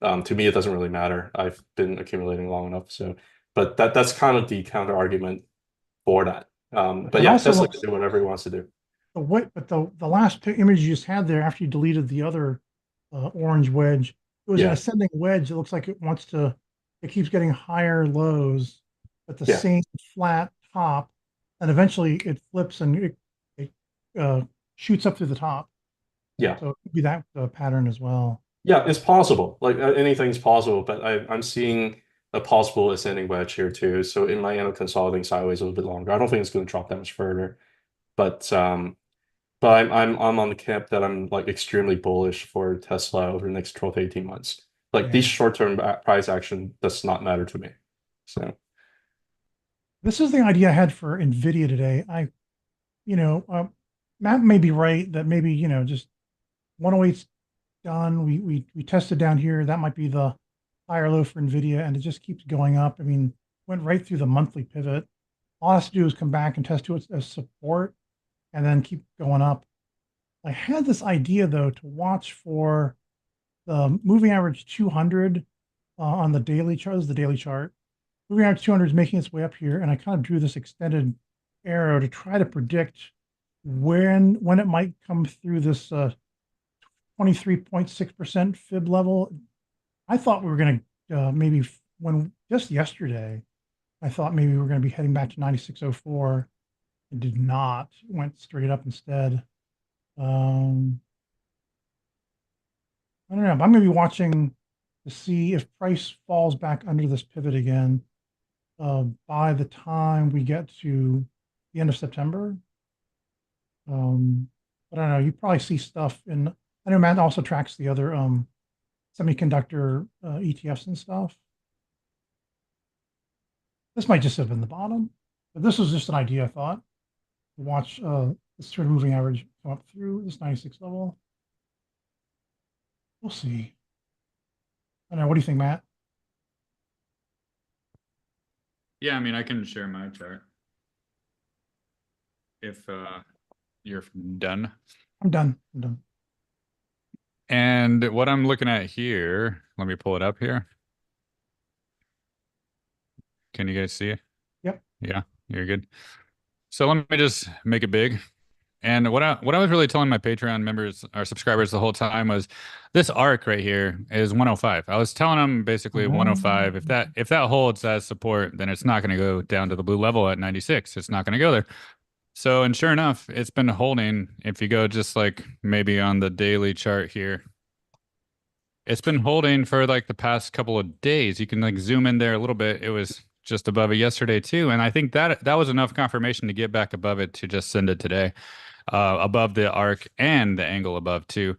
To me, it doesn't really matter. I've been accumulating long enough, so. But that's kind of the counter argument for that. But It yeah, also Tesla can looks do whatever he wants to do. but the last image you just had there after you deleted the other orange wedge, it was an Yeah, ascending wedge. It looks like it keeps getting higher lows at the yeah, same flat top, and eventually it flips and it shoots up through the top. yeah. So it could be that pattern as well. Yeah, it's possible. Like anything's possible, but I'm seeing a possible ascending wedge here too. So it might end up consolidating sideways a little bit longer. I don't think it's going to drop that much further, but I'm on the camp that I'm like extremely bullish for Tesla over the next 12 to 18 months. Like these Yeah. short-term price action does not matter to me. So This is the idea I had for NVIDIA today. Matt may be right that maybe, just 108's done. We tested down here. That might be the higher low for NVIDIA, and it just keeps going up. I mean, went right through the monthly pivot. All it has to do is come back and test to its as support and then keep going up. I had this idea though to watch for the moving average 200 on the daily chart. This is the daily chart. Moving average 200 is making its way up here, and I kind of drew this extended arrow to try to predict when it might come through this 23.6% fib level. I thought we were going to maybe when just yesterday, I thought maybe we were going to be heading back to 96.04. It did not. It went straight up instead. Um, I don't know. But I'm going to be watching to see if price falls back under this pivot again by the time we get to the end of September. I don't know. You probably see stuff in. I know Matt also tracks the other semiconductor ETFs and stuff. This might just have been the bottom, but this was just an idea I thought to watch this sort of moving average come up through this 96 level. We'll see. I don't know. What do you think, Matt? Yeah, I mean, I can share my chart if you're done. I'm done. I'm done. And what I'm looking at here, let me pull it up here. Can you guys see it? Yep. Yeah, you're good. So let me just make it big. And what I was really telling my Patreon members, our subscribers, the whole time was this arc right here is 105. I was telling them basically 105. If that holds as support, then it's not going to go down to the blue level at 96. It's not going to go there. So, and sure enough, it's been holding. If you go just like maybe on the daily chart here, it's been holding for like the past couple of days. You can like zoom in there a little bit. It was just above it yesterday too, and I think that was enough confirmation to get back above it to just send it today, above the arc and the angle above too,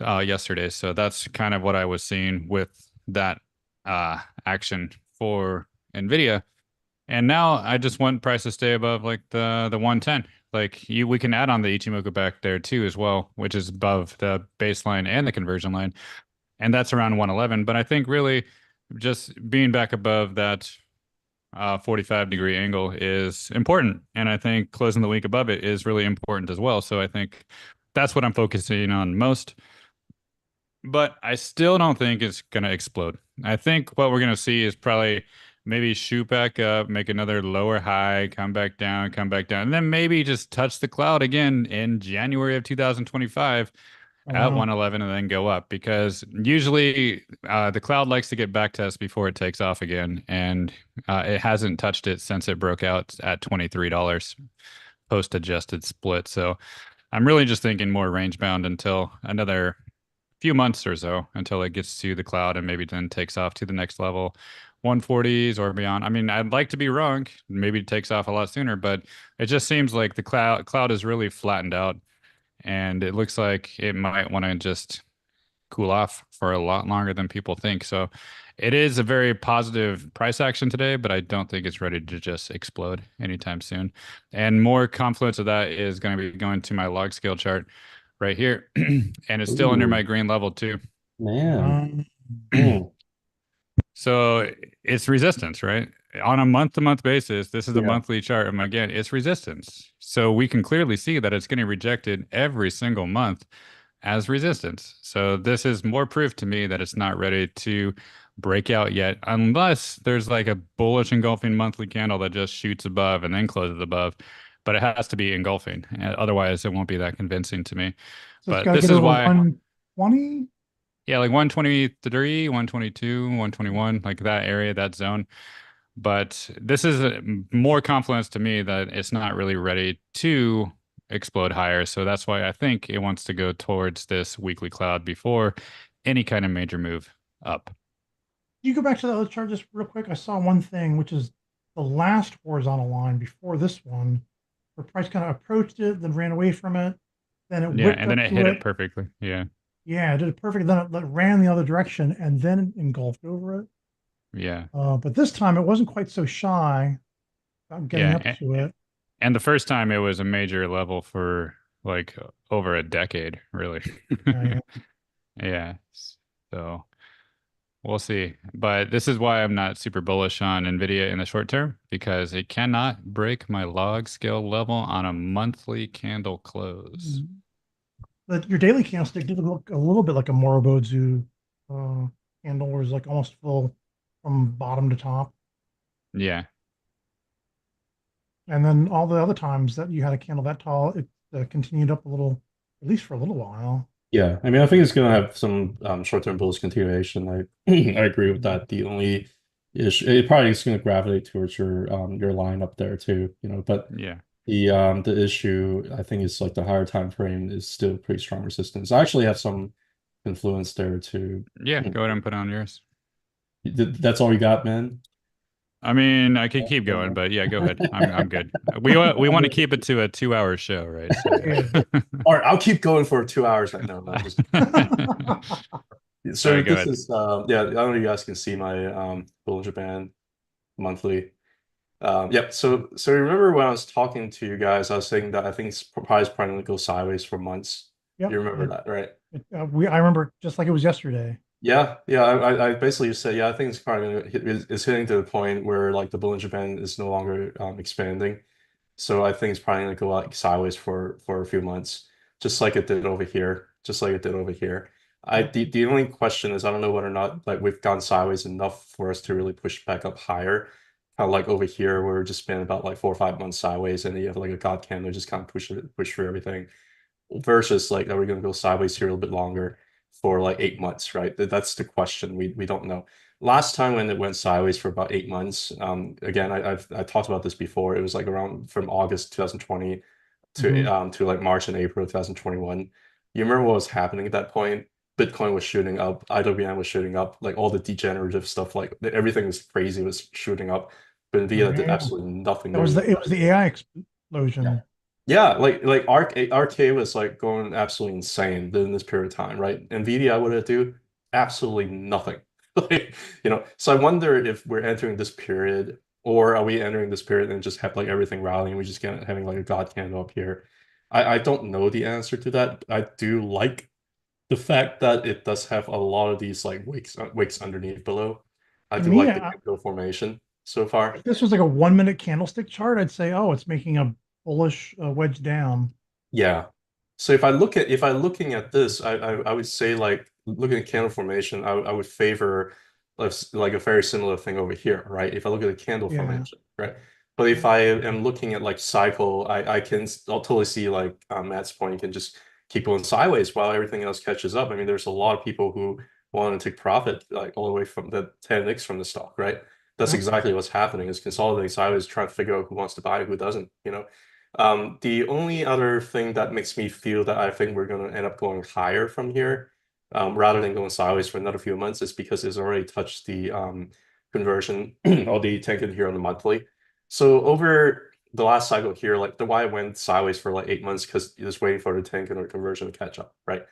yesterday. So that's kind of what I was seeing with that action for NVIDIA. And now I just want price to stay above like the 110. Like we can add on the Ichimoku back there too as well, which is above the baseline and the conversion line, and that's around 111. But I think really just being back above that 45-degree angle is important, and I think closing the week above it is really important as well. So I think that's what I'm focusing on most. But I still don't think it's going to explode. I think what we're going to see is probably maybe shoot back up, make another lower high, come back down, and then maybe just touch the cloud again in January of 2025 Oh, at wow. 111 and then go up, because usually the cloud likes to get back to us before it takes off again. And it hasn't touched it since it broke out at $23 post adjusted split. So I'm really just thinking more range bound until another few months or so, until it gets to the cloud and maybe then takes off to the next level, 140s or beyond. I mean, I'd like to be wrong. Maybe it takes off a lot sooner, but it just seems like the cloud is really flattened out, and it looks like it might want to just cool off for a lot longer than people think. So it is a very positive price action today, but I don't think it's ready to just explode anytime soon. And more confluence of that is going to be going to my log scale chart right here. And it's still under Ooh, my green level too. man. Um, Mm. So it's resistance, right? On a month-to-month basis, this is a Yeah. monthly chart. And again, it's resistance. So we can clearly see that it's getting rejected every single month as resistance. So this is more proof to me that it's not ready to break out yet, unless there's like a bullish engulfing monthly candle that just shoots above and then closes above. But it has to be engulfing. Otherwise, it won't be that convincing to me. So it's But got to this get is over why, 120. yeah, like 123, 122, 121, like that area, that zone. But this is more confidence to me that it's not really ready to explode higher. So that's why I think it wants to go towards this weekly cloud before any kind of major move up. You go back to the other chart just real quick. I saw one thing, which is the last horizontal line before this one, where price kind of approached it, then ran away from it, then it Yeah, whipped and then up it to hit it it. perfectly. Yeah. Yeah, it did it perfect. Then it ran the other direction and then engulfed over it. Yeah. But this time it wasn't quite so shy about getting up Yeah. to it. And the first time it was a major level for like over a decade, really. Yeah. Yeah. So we'll see. But this is why I'm not super bullish on NVIDIA in the short term, because it cannot break my log scale level on a monthly candle close. But your daily candlestick did look a little bit like a Morobozu uh, candle, where it's like almost full from bottom to top. Yeah. And then all the other times that you had a candle that tall, it continued up a little, at least for a little while. Yeah, I mean, I think it's going to have some short-term bullish continuation. I I agree with that. The only issue, it probably is going to gravitate towards your line up there too, But Yeah. the issue I think is like the higher time frame is still pretty strong resistance. I actually have some influence there too. Yeah. Go ahead and put on yours. That's all you got, man. I mean, I could keep going, but yeah, go ahead. I'm good. We want to keep it to a 2 hour show, right? So Yeah. yeah. All right, I'll keep going for 2 hours right now. No, I'm just All so right, go this ahead. is yeah, I don't know if you guys can see my Bull Japan monthly. Yep. So remember when I was talking to you guys, I was saying that I think it's probably going to go sideways for months. Yep. You remember that, right? I remember just like it was yesterday. Yeah, yeah. I basically just said, yeah, I think it's probably going to it's hitting to the point where like the bull in Japan is no longer expanding. So I think it's probably going to go like sideways for a few months, just like it did over here, just like it did over here. The only question is I don't know whether or not like we've gone sideways enough for us to really push back up higher. Kind of like over here, where we're just been about like 4 or 5 months sideways, and then you have like a god candle just kind of push through everything. Versus like, are we going to go sideways here a little bit longer for like 8 months, right? That's the question. We don't know. Last time when it went sideways for about 8 months, again, I talked about this before. It was like around from August 2020 to like March and April 2021. You remember what was happening at that point? Bitcoin was shooting up, IWM was shooting up, like all the degenerative stuff, like everything was crazy, was shooting up. But Nvidia did Yeah. absolutely nothing. It was the AI explosion. Yeah, like RK was like going absolutely insane during this period of time, right? NVIDIA, what did it do? Absolutely nothing. Like, so I wonder if we're entering this period, or are we entering this period and just have like everything rallying, we just get having like a god candle up here. I don't know the answer to that. I do like the fact that it does have a lot of these like wicks underneath below. I To do me, like the candle formation so far. if this was like a 1 minute candlestick chart, I'd say, oh, it's making a bullish wedge down. Yeah. So if I looking at this, I would say like looking at candle formation, I would favor like a very similar thing over here, right? If I look at the candle Yeah. formation, right? But if I am looking at like cycle, I'll totally see like Matt's point, you can just keep going sideways while everything else catches up. I mean, there's a lot of people who want to take profit like all the way from the 10x from the stock, right? That's Yep. exactly what's happening is consolidating sideways, trying to figure out who wants to buy, who doesn't. The only other thing that makes me feel that I think we're going to end up going higher from here, rather than going sideways for another few months, is because it's already touched the conversion or the Tenkan here on the monthly. So over the last cycle here, like the why went sideways for like 8 months because you're just waiting for the Tenkan or conversion to catch up, right?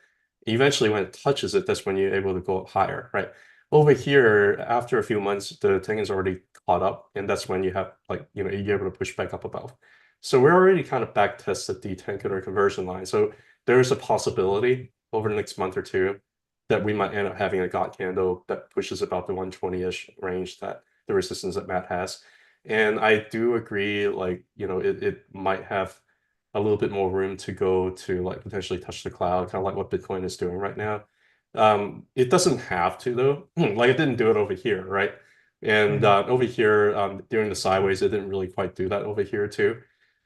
Eventually, when it touches it, that's when you're able to go up higher, right? Over here, after a few months, the Tenkan's already caught up, and that's when you have like you're able to push back up above. So we're already kind of back tested the 10 conversion line. So there is a possibility over the next month or two that we might end up having a God candle that pushes about the 120-ish range that the resistance that Matt has. And I do agree, like, it might have a little bit more room to go to like potentially touch the cloud, kind of like what Bitcoin is doing right now. It doesn't have to though. Like it didn't do it over here, right? And over here, during the sideways, it didn't really quite do that over here too.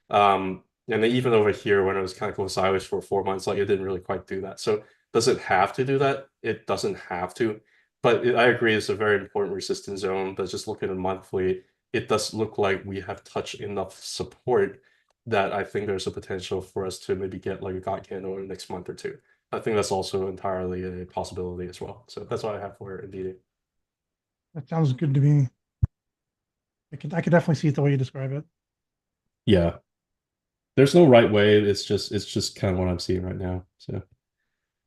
And then even over here, when it was kind of going sideways for 4 months, like it didn't really quite do that. So does it have to do that? It doesn't have to. But I agree, it's a very important resistance zone. But just looking at monthly, it does look like we have touched enough support that I think there's a potential for us to maybe get like a God candle in the next month or two. I think that's also entirely a possibility as well. So that's what I have for NVDA. That sounds good to me. I could definitely see it the way you describe it. Yeah. There's no right way. It's just kind of what I'm seeing right now. So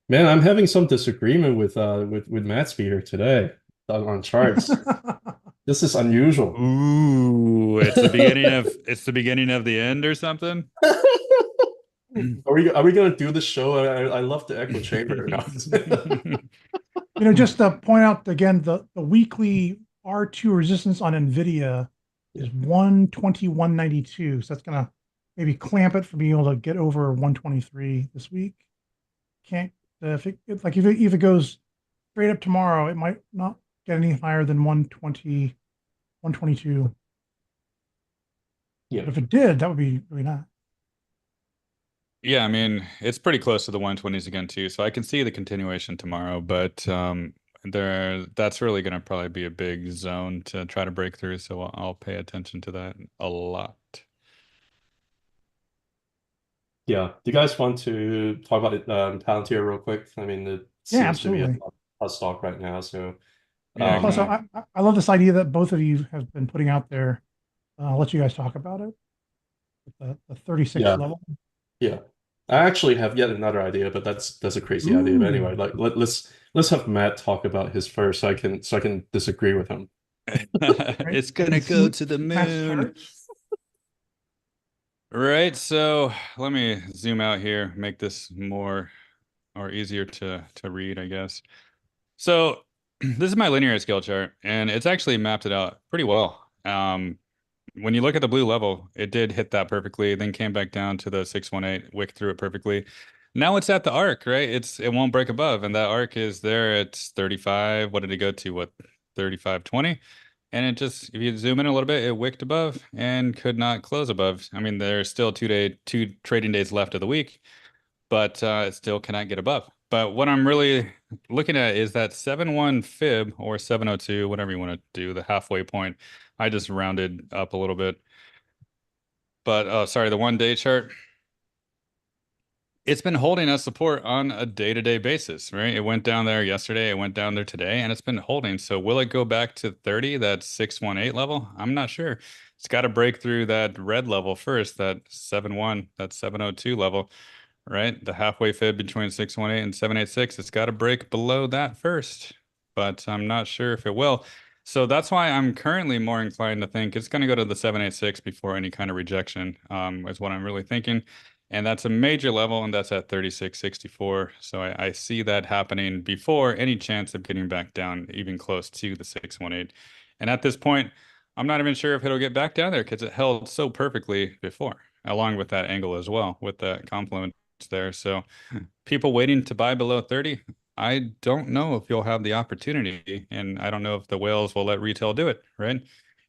man, I'm having some disagreement with Mattsby here today on charts. This is unusual. Ooh, it's the beginning of the end or something. Are we gonna do the show? I love the echo chamber. Just to point out again, the weekly R2 resistance on NVIDIA is 121.92. So that's gonna maybe clamp it from being able to get over 123 this week. Can't if it goes straight up tomorrow, it might not get any higher than 120, 122. Yeah. But if it did, that would be really nice. Yeah, I mean, it's pretty close to the 120s again too, so I can see the continuation tomorrow, but that's really going to probably be a big zone to try to break through, so I'll pay attention to that a lot. Yeah. Do you guys want to talk about Palantir real quick? I mean, it seems to be a hot stock right now. So Yeah, Also, I love this idea that both of you have been putting out there. I'll let you guys talk about it. The 36 level. Yeah. I actually have yet another idea, but that's a crazy idea. But anyway, like let's have Matt talk about his first so I can disagree with him. It's gonna go to the moon. Right, so let me zoom out here, make this more or easier to read, I guess. So this is my linear scale chart, and it's actually mapped it out pretty well. When you look at the blue level, it did hit that perfectly, then came back down to the 618, wick through it perfectly. Now it's at the arc, right? It won't break above, and that arc is there at 35. What did it go to? What, 35.20? And it just, if you zoom in a little bit, it wicked above and could not close above. I mean, there's still two trading days left of the week, but it still cannot get above. But what I'm really looking at is that 7.1 fib or 702, whatever you want to do, the halfway point. I just rounded up a little bit. But oh, sorry, the 1 day chart. It's been holding us support on a day-to-day basis, right? It went down there yesterday, it went down there today, and it's been holding. So will it go back to 30, that 618 level? I'm not sure. It's got to break through that red level first, that 7.1, that 702 level, right? The halfway fib between 618 and 786. It's got to break below that first, but I'm not sure if it will. So that's why I'm currently more inclined to think it's going to go to the 786 before any kind of rejection, is what I'm really thinking. And that's a major level, and that's at 36.64. So I see that happening before any chance of getting back down even close to the 618. And at this point, I'm not even sure if it'll get back down there because it held so perfectly before, along with that angle as well, with that confluence there. So people waiting to buy below 30, I don't know if you'll have the opportunity, and I don't know if the whales will let retail do it, right?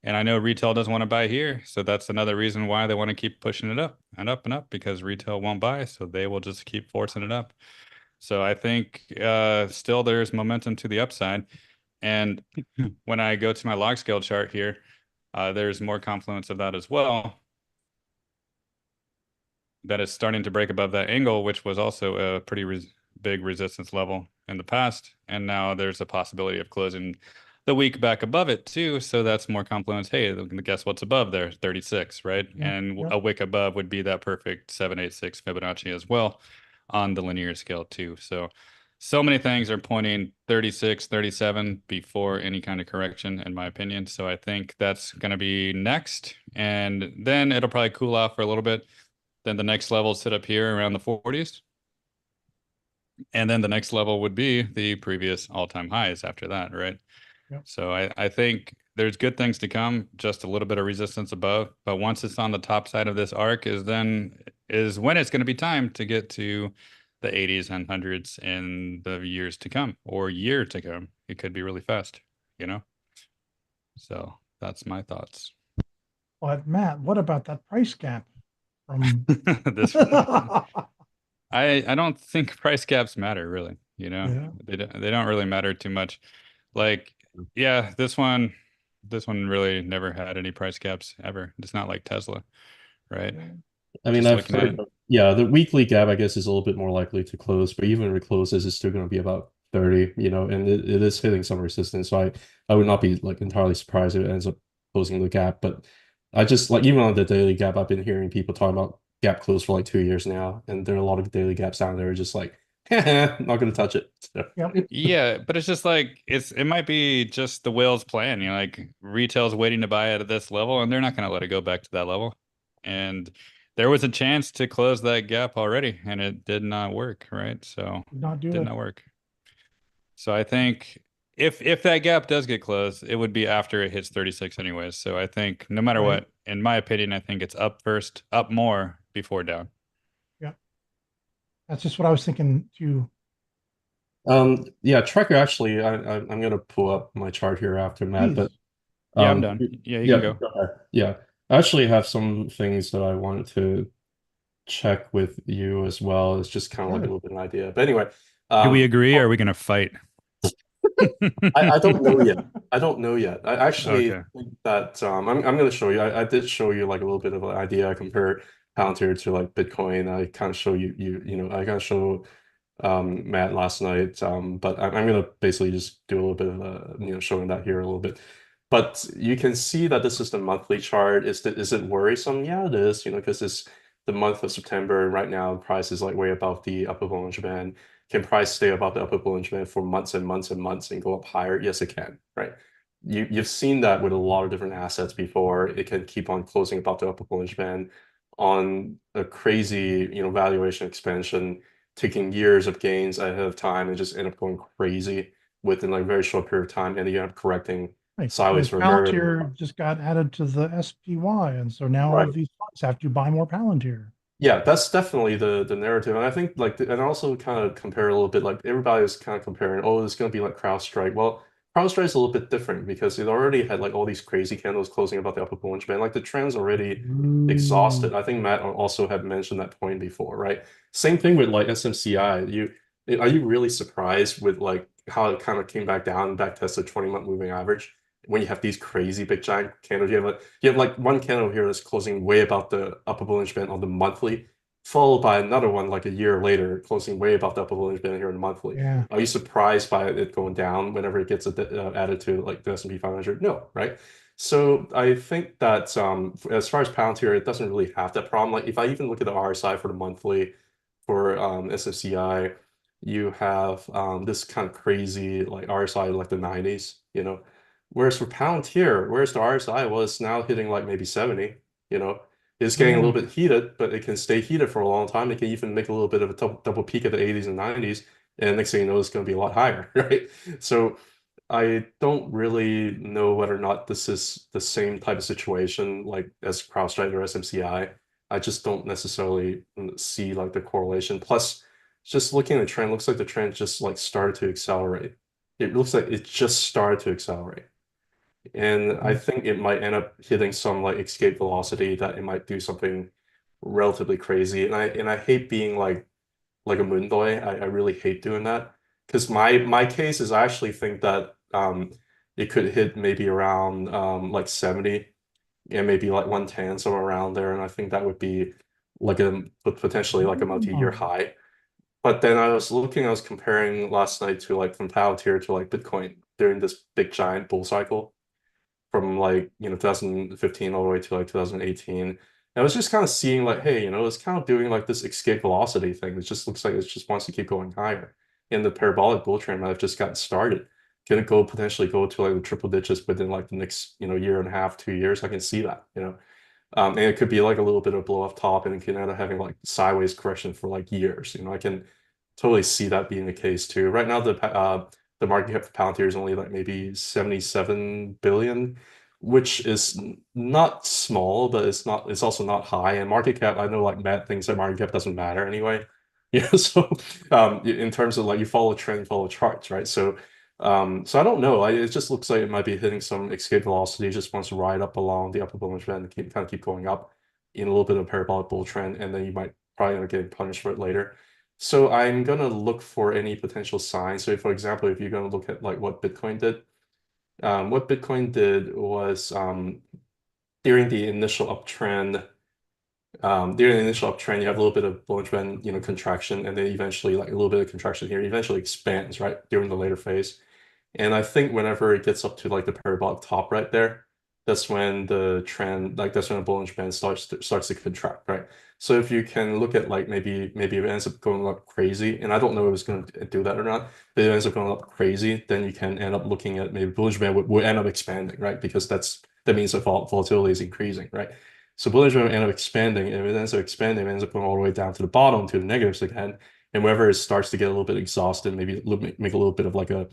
And I know retail doesn't want to buy here, so that's another reason why they want to keep pushing it up and up and up, because retail won't buy, so they will just keep forcing it up. So I think still there's momentum to the upside. And when I go to my log scale chart here, there's more confluence of that as well. That is starting to break above that angle, which was also a pretty big resistance level in the past. And now there's a possibility of closing the week back above it too. So that's more confluence. Hey, guess what's above there? 36, right? Yeah, and a wick above would be that perfect 786 Fibonacci as well on the linear scale too. So many things are pointing 36, 37 before any kind of correction, in my opinion. So I think that's going to be next. And then it'll probably cool off for a little bit. Then the next level sit up here around the 40s. And then the next level would be the previous all-time highs after that, right? Yep. So I think there's good things to come, just a little bit of resistance above. But once it's on the top side of this arc is when it's going to be time to get to the 80s and hundreds in the years to come or year to come. It could be really fast, you know? So that's my thoughts. But Matt, what about that price gap from This I don't think price caps matter really, you know. Yeah. They don't really matter too much. Like, yeah, this one really never had any price caps ever. It's not like Tesla, right? I mean, Just I've looking at heard, yeah, the weekly gap, I guess, is a little bit more likely to close, but even if it closes, it's still going to be about 30, and it is hitting some resistance. So I would not be like entirely surprised if it ends up closing the gap. But I just like, even on the daily gap, I've been hearing people talking about gap close for like 2 years now, and there are a lot of daily gaps down there, just like, not going to touch it. So, Yep. yeah, but it's just like it might be just the whale's plan, like retail's waiting to buy at this level and they're not going to let it go back to that level. And there was a chance to close that gap already and it did not work, right? So Did not do did it. not work. So I think if that gap does get closed, it would be after it hits 36 anyways. So I think no matter Right. what, in my opinion, I think it's up first, up more before down. Yep. That's just what I was thinking too. yeah, tracker actually, I'm going to pull up my chart here after Matt, but Please. Yeah, I'm done. Yeah, you yeah, can go. go ahead. Yeah, I actually have some things that I wanted to check with you as well. It's just kind of like a Sure. little bit of an idea. But anyway, Do we agree? Or oh, are we going to fight? I don't know yet. I don't know yet. I actually Okay. think that I'm going to show you. I did show you like a little bit of an idea. I compare Palantir to like Bitcoin. I kind of show I kind of show Matt last night. But I'm going to basically just do a little bit of showing that here a little bit. But you can see that this is the monthly chart. Is it worrisome? Yeah, it is. Because it's the month of September, and right now the price is like way above the upper Bollinger Band. Can price stay above the upper Bollinger Band for months and months and months and go up higher? Yes, it can, right? You've seen that with a lot of different assets before. It can keep on closing above the upper Bollinger Band on a crazy, valuation expansion, taking years of gains ahead of time and just end up going crazy within like a very short period of time, and then you end up correcting Right. sideways Because for a very, very long Palantir just got added to the SPY. And so now all time. of these funds have to buy more Palantir. Yeah, that's definitely the narrative, and I think like and also kind of compare a little bit. Like everybody was kind of comparing, oh, it's going to be like CrowdStrike. Well, CrowdStrike's a little bit different because it already had like all these crazy candles closing about the upper Bollinger Band. Like the trend's already Ooh. exhausted. I think Matt also had mentioned that point before, right? Same thing with like SMCI. Are you really surprised with like how it kind of came back down, back tested 20-month moving average? When you have these crazy big giant candles, you have like one candle here that's closing way above the upper Bollinger Band on the monthly, followed by another one like a year later closing way above the upper Bollinger Band here on the monthly. Yeah. Are you surprised by it going down whenever it gets added to like the S&P 500? No, right? So I think that as far as Palantir, it doesn't really have that problem. Like if I even look at the RSI for the monthly for SFCI, you have this kind of crazy like RSI like the 90s. Whereas for Palantir, whereas the RSI was now hitting like maybe 70, you know, it's getting a Yeah. little bit heated, but it can stay heated for a long time. It can even make a little bit of a double peak at the 80s and 90s. And next thing you know, it's going to be a lot higher, right? So I don't really know whether or not this is the same type of situation like as CrowdStrike or SMCI. I just don't necessarily see like the correlation. Plus, just looking at the trend, looks like the trend just like started to accelerate. It looks like it just started to accelerate. And I think it might end up hitting some like escape velocity that it might do something relatively crazy. And I hate being like a moonboy. I really hate doing that. Because my case is I actually think that it could hit maybe around like 70 and maybe like 110, somewhere around there. And I think that would be like a potentially like a multi-year Oh, high. But then I was comparing last night to like from Palantir to like Bitcoin during this big giant bull cycle from like 2015 all the way to like 2018. And I was just kind of seeing like, hey, it's kind of doing like this escape velocity thing. It just looks like it just wants to keep going higher. And the parabolic bull trend might have just gotten started. Can it go potentially go to like the triple digits within like the next, year and a half, 2 years? I can see that. And it could be like a little bit of blow off top and it can end up having like sideways correction for like years. I can totally see that being the case too. Right now, the market cap for Palantir is only like maybe 77 billion, which is not small, but it's also not high. And market cap, I know like Matt thinks that market cap doesn't matter anyway. Yeah, so in terms of like you follow trend, follow charts, right? So I don't know. It just looks like it might be hitting some escape velocity. It just wants to ride up along the upper Bollinger Band and kind of keep going up in a little bit of a parabolic bull trend, and then you might probably end up getting punished for it later. So I'm gonna look for any potential signs. So, for example, if you're gonna look at like what Bitcoin did was during the initial uptrend. During the initial uptrend, you have a little bit of Bollinger Band, contraction, and then eventually like a little bit of contraction here. It eventually expands right during the later phase. And I think whenever it gets up to like the parabolic top right there, that's when the trend, like that's when the Bollinger Band starts to contract, right? So if you can look at like maybe if it ends up going up crazy, and I don't know if it's going to do that or not, but if it ends up going up crazy, then you can end up looking at maybe Bollinger Band would end up expanding, right? Because that means the volatility is increasing, right? So Bollinger Band will end up expanding, and if it ends up expanding, it ends up going all the way down to the bottom to the negatives again. And whenever it starts to get a little bit exhausted, maybe make a little bit of like a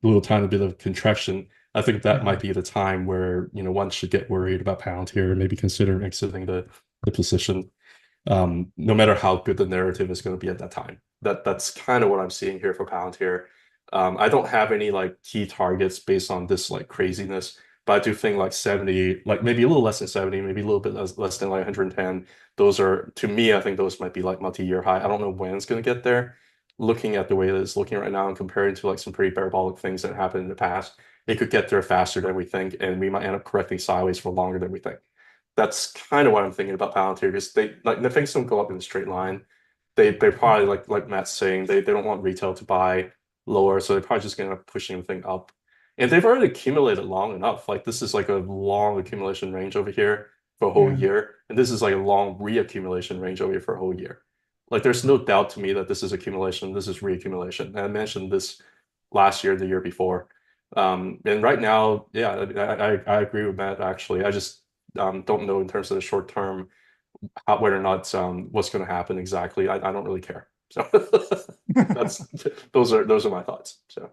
little tiny bit of contraction, I think that might be the time where one should get worried about Palantir and maybe consider exiting the position. No matter how good the narrative is going to be at that time. That's kind of what I'm seeing here for Palantir. I don't have any like key targets based on this like craziness, but I do think like 70, like maybe a little less than 70, maybe a little bit less than like 110. Those are, to me, I think those might be like multi-year high. I don't know when it's going to get there. Looking at the way that it's looking right now and comparing to like some pretty parabolic things that happened in the past, it could get there faster than we think, and we might end up correcting sideways for longer than we think. That's kind of what I'm thinking about Palantir, because the things don't go up in a straight line. They probably like Matt's saying, they don't want retail to buy lower, so they're probably just gonna end up pushing the thing up. And they've already accumulated long enough. Like this is like a long accumulation range over here for a whole year, and this is like a long reaccumulation range over here for a whole year. Like there's no doubt to me that this is accumulation, this is reaccumulation. And I mentioned this last year, the year before. And right now, yeah, I agree with Matt actually. I just don't know in terms of the short term whether or not what's going to happen exactly. I don't really care. So that's those are my thoughts. So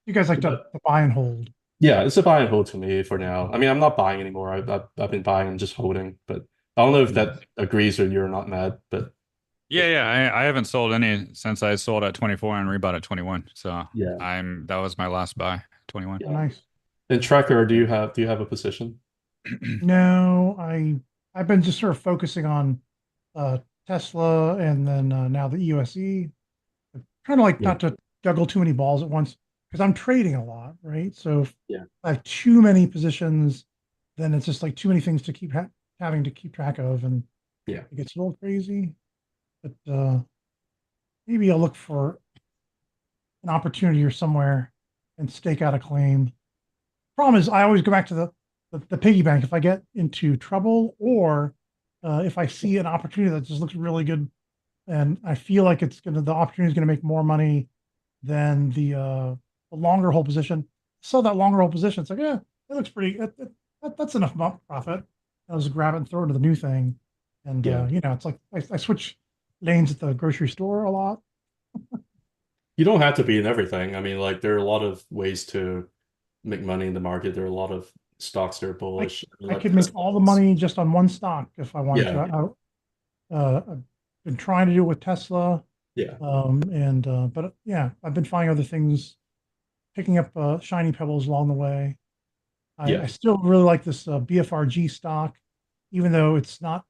You guys like to buy and hold. yeah, it's a buy and hold to me for now. I mean, I'm not buying anymore. I've been buying and just holding, but I don't know if that agrees with you or not, Matt. But Yeah. I haven't sold any since I sold at 24 and rebought at 21. So yeah, that was my last buy, 21. yeah. Nice. And Tracker, do you have a position? No, I've been just sort of focusing on Tesla and then now the EUSE. Trying to like Yeah, not to juggle too many balls at once because I'm trading a lot, right? So if yeah, I have too many positions, then it's just like too many things to keep having to keep track of, and yeah. it gets a little crazy. But maybe I'll look for an opportunity or somewhere and stake out a claim. Problem is, I always go back to the piggy bank if I get into trouble, or if I see an opportunity that just looks really good and I feel like the opportunity is gonna make more money than the longer hold position. Sell that longer hold position. It's like, yeah, it looks pretty. That's enough profit. I'll just grab it and throw it into the new thing. And Yeah. it's like I switch lanes at the grocery store a lot. You don't have to be in everything. I mean, like there are a lot of ways to make money in the market. There are a lot of stocks that are I bullish. I mean, I like could make all the money just on one stock if I wanted yeah, to. I've been trying to do it with Tesla, yeah, and but yeah, I've been finding other things, picking up shiny pebbles along the way. I yeah. still really like this BFRG stock, even though it's not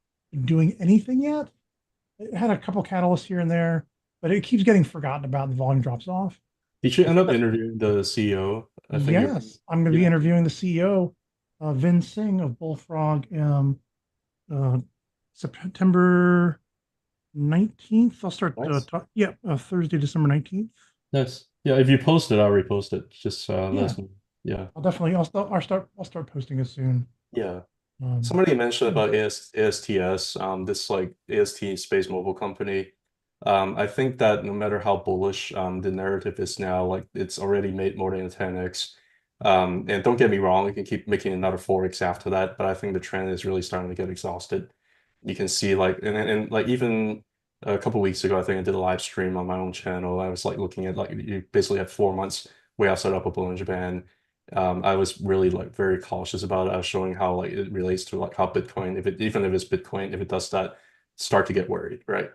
doing anything yet. It had a couple catalysts here and there, but it keeps getting forgotten about and the volume drops off. Did you I end think up that's, interviewing the CEO? I think you're, yes, I'm going to be yeah, interviewing the CEO, Vin Singh of Bullfrog, uh, September 19th. I'll start, nice. Thursday, December 19th. Nice. Yeah, if you post it, I'll repost it. Just let Yeah, us know. Yeah. I'll start posting it soon. Yeah. Um, Somebody mentioned yeah, about ASTS, this like AST Space Mobile company. I think that no matter how bullish the narrative is now, like it's already made more than a 10x. And don't get me wrong, you can keep making another 4x after that, but I think the trend is really starting to get exhausted. You can see like and like even a couple weeks ago, I think I did a live stream on my own channel. I was like looking at like you basically have 4 months way outside upper Bollinger Band. I was really like very cautious about it. I was showing how like it relates to like how Bitcoin, if it even if it's Bitcoin, if it does that, start to get worried, right?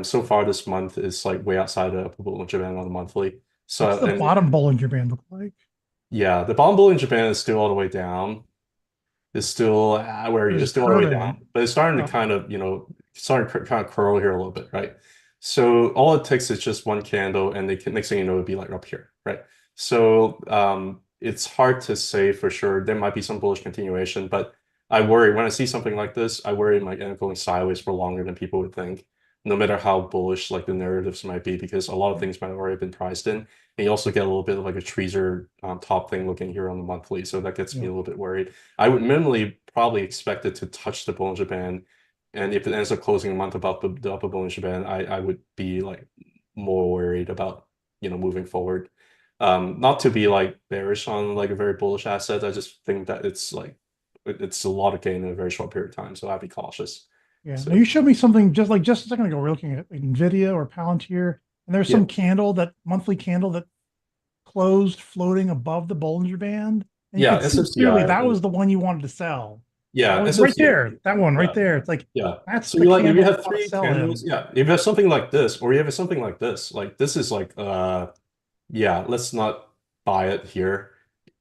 So far this month is like way outside the upper Bollinger Band on the monthly. What's So the and bottom Bollinger Band look like? yeah, the bond bull in Japan is still all the way down. It's still where It's it's still all the way curving. down, but it's starting to Oh, kind of, starting to kind of curl here a little bit, right? So all it takes is just one candle, and next thing you know, it'll be like up here, right? So it's hard to say for sure. There might be some bullish continuation, but I worry when I see something like this. I worry it might end up going sideways for longer than people would think, no matter how bullish like the narratives might be, because a lot of things might have already been priced in. And you also get a little bit of like a tweezer top thing looking here on the monthly, so that gets me yeah. a little bit worried. I would minimally probably expect it to touch the Bollinger Band, and if it ends up closing a month above the upper Bollinger Band, I would be like more worried about moving forward. Not to be like bearish on like a very bullish asset. I just think that it's like it's a lot of gain in a very short period of time, so I'd be cautious. Yeah. Now So you showed me something just a second ago. We're looking at like NVIDIA or Palantir, and there's yeah, some candle, that monthly candle that closed floating above the Bollinger Band. And you yeah, could see clearly SFCI, that was the one you wanted to sell. That yeah, was right SFCI, there. That one right yeah. there. It's like Yeah. that's So the you like if you candle have you want to three sell candles, in. yeah. If you have something like this, or you have something like this is like yeah, let's not buy it here.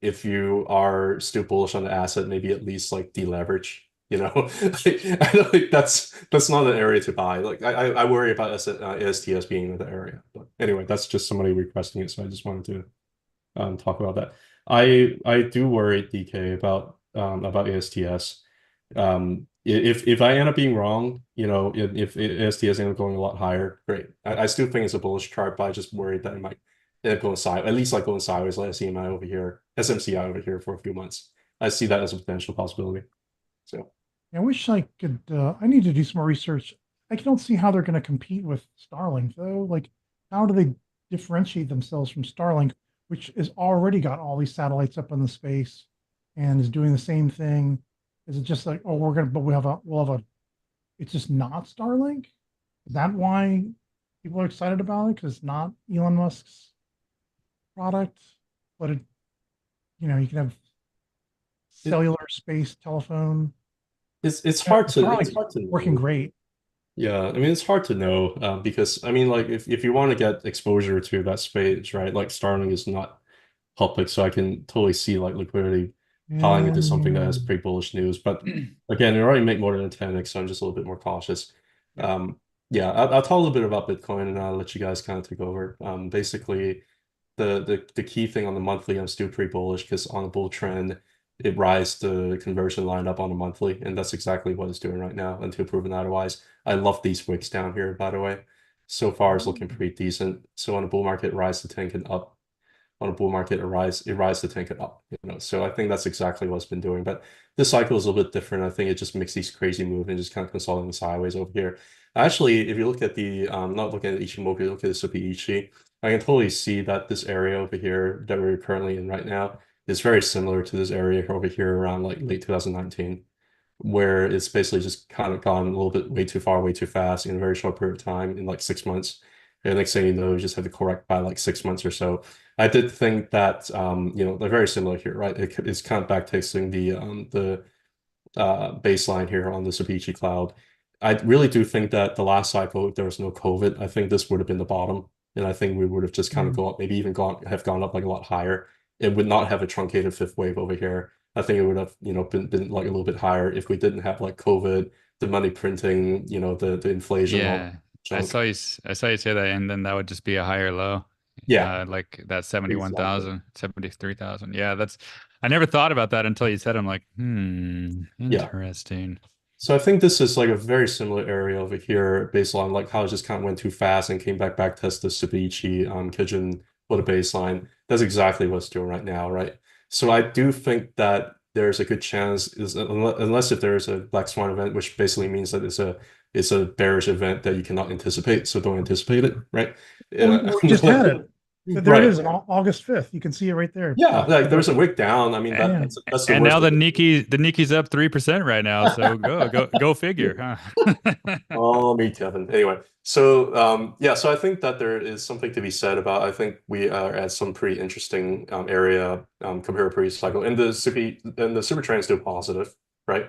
If you are still bullish on the asset, maybe at least like deleverage, you know. I don't think that's not an area to buy. Like I worry about ASTS being in the area. But anyway, that's just somebody requesting it, so I just wanted to talk about that. I do worry, DK, about ASTS. If I end up being wrong, if ASTS end up going a lot higher, great. I still think it's a bullish chart, but I just worried that it might end up going side, at least like going sideways, like SMI over here, SMCI over here for a few months. I see that as a potential possibility. So I wish I could. I need to do some more research. I don't see how they're going to compete with Starlink, though. Like, how do they differentiate themselves from Starlink, which has already got all these satellites up in the space and is doing the same thing? Is it just like, oh, but we'll have a, it's just not Starlink? Is that why people are excited about it? Because it's not Elon Musk's product, but you can have it, cellular space telephone. it's hard to it's Starlink's hard to working know. great. Yeah, I mean it's hard to know because I mean like if you want to get exposure to that space, right? Like Starlink is not public, so I can totally see like liquidity piling into something that Yeah. has pretty bullish news. But again, it already make more than a 10x, so I'm just a little bit more cautious. Yeah. Yeah, I'll talk a little bit about Bitcoin and I'll let you guys kind of take over. Basically, the key thing on the monthly, I'm still pretty bullish because on the bull trend, it rides the conversion line up on the monthly, and that's exactly what it's doing right now until proven otherwise. I love these wicks down here, by the way. So far, it's looking pretty decent. So on the bull market, rise the 10 and up. On a bull market, it rise the 10 and up. So I think that's exactly what it's been doing. But this cycle is a little bit different. I think it just makes these crazy moves and just kind of consolidating sideways over here. Actually, if you look at the not looking at Ichimoku, look at the Subi I can totally see that this area over here that we're currently in right now is very similar to this area over here around like late 2019, where it's basically just kind of gone a little bit way too far, way too fast in a very short period of time in like 6 months. And next thing you know, you just have to correct by like 6 months or so. I did think that they're very similar here, right? It's kind of backtesting the baseline here on the Subi cloud. I really do think that the last cycle, if there was no COVID, I think this would have been the bottom. And I think we would have just kind of Mm. gone, maybe even gone up like a lot higher. It would not have a truncated fifth wave over here. I think it would have, been like a little bit higher if we didn't have like COVID, the money printing, the inflation, all Yeah, junk. I saw you say that, and then that would just be a higher low, Yeah, like that exactly. 73,000. Yeah, that's. I never thought about that until you said. I'm like, Yeah. interesting. So I think this is like a very similar area over here based on like how it just kind of went too fast and came back test the Ceviche Kijun with a baseline. That's exactly what it's doing right now, right? So I do think that there's a good chance is unless if there is a black swan event, which basically means that it's a bearish event that you cannot anticipate, so don't anticipate it, right? Well, we just had it. But there it Right. is, August 5th. You can see it right there. Yeah, like there's a wick down. I mean, Yeah. that's the And worst. now the Nikki's up 3% right now. So go figure, huh? Oh, me, Kevin. Anyway, so yeah, so I think that there is something to be said about. I think we are at some pretty interesting area compared to previous cycle, and the super trend is still positive, right?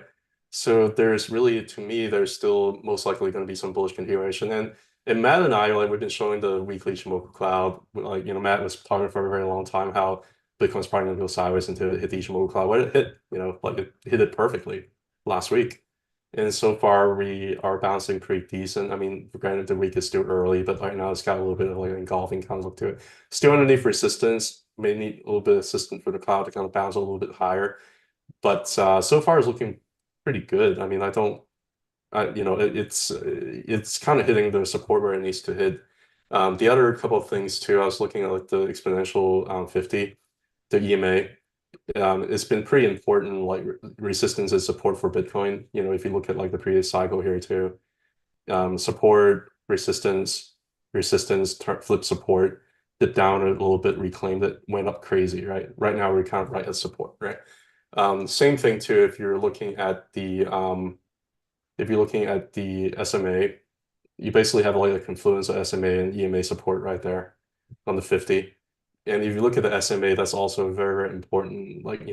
So there's really, to me, there's still most likely going to be some bullish continuation. And Matt and I, like we've been showing the weekly Ichimoku cloud, like Matt was talking for a very long time how Bitcoin's probably going to go sideways until it hit the Ichimoku cloud. What it hit, like it hit it perfectly last week. And so far, we are bouncing pretty decent. I mean, granted, the week is still early, but right now it's got a little bit of like an engulfing kind of look to it. Still underneath resistance, may need a little bit of assistance for the cloud to kind of bounce a little bit higher. But so far, it's looking pretty good. I mean, I don't, it's kind of hitting the support where it needs to hit. The other couple of things too, I was looking at like the exponential 50, the EMA. It's been pretty important, like resistance and support for Bitcoin. If you look at like the previous cycle here too, support, resistance, flip support, dipped down a little bit, reclaimed it, went up crazy, right? Right now we're kind of right at support, right? Same thing too, if you're looking at the SMA, you basically have like a confluence of SMA and EMA support right there on the 50. And if you look at the SMA, that's also a very, very important, like,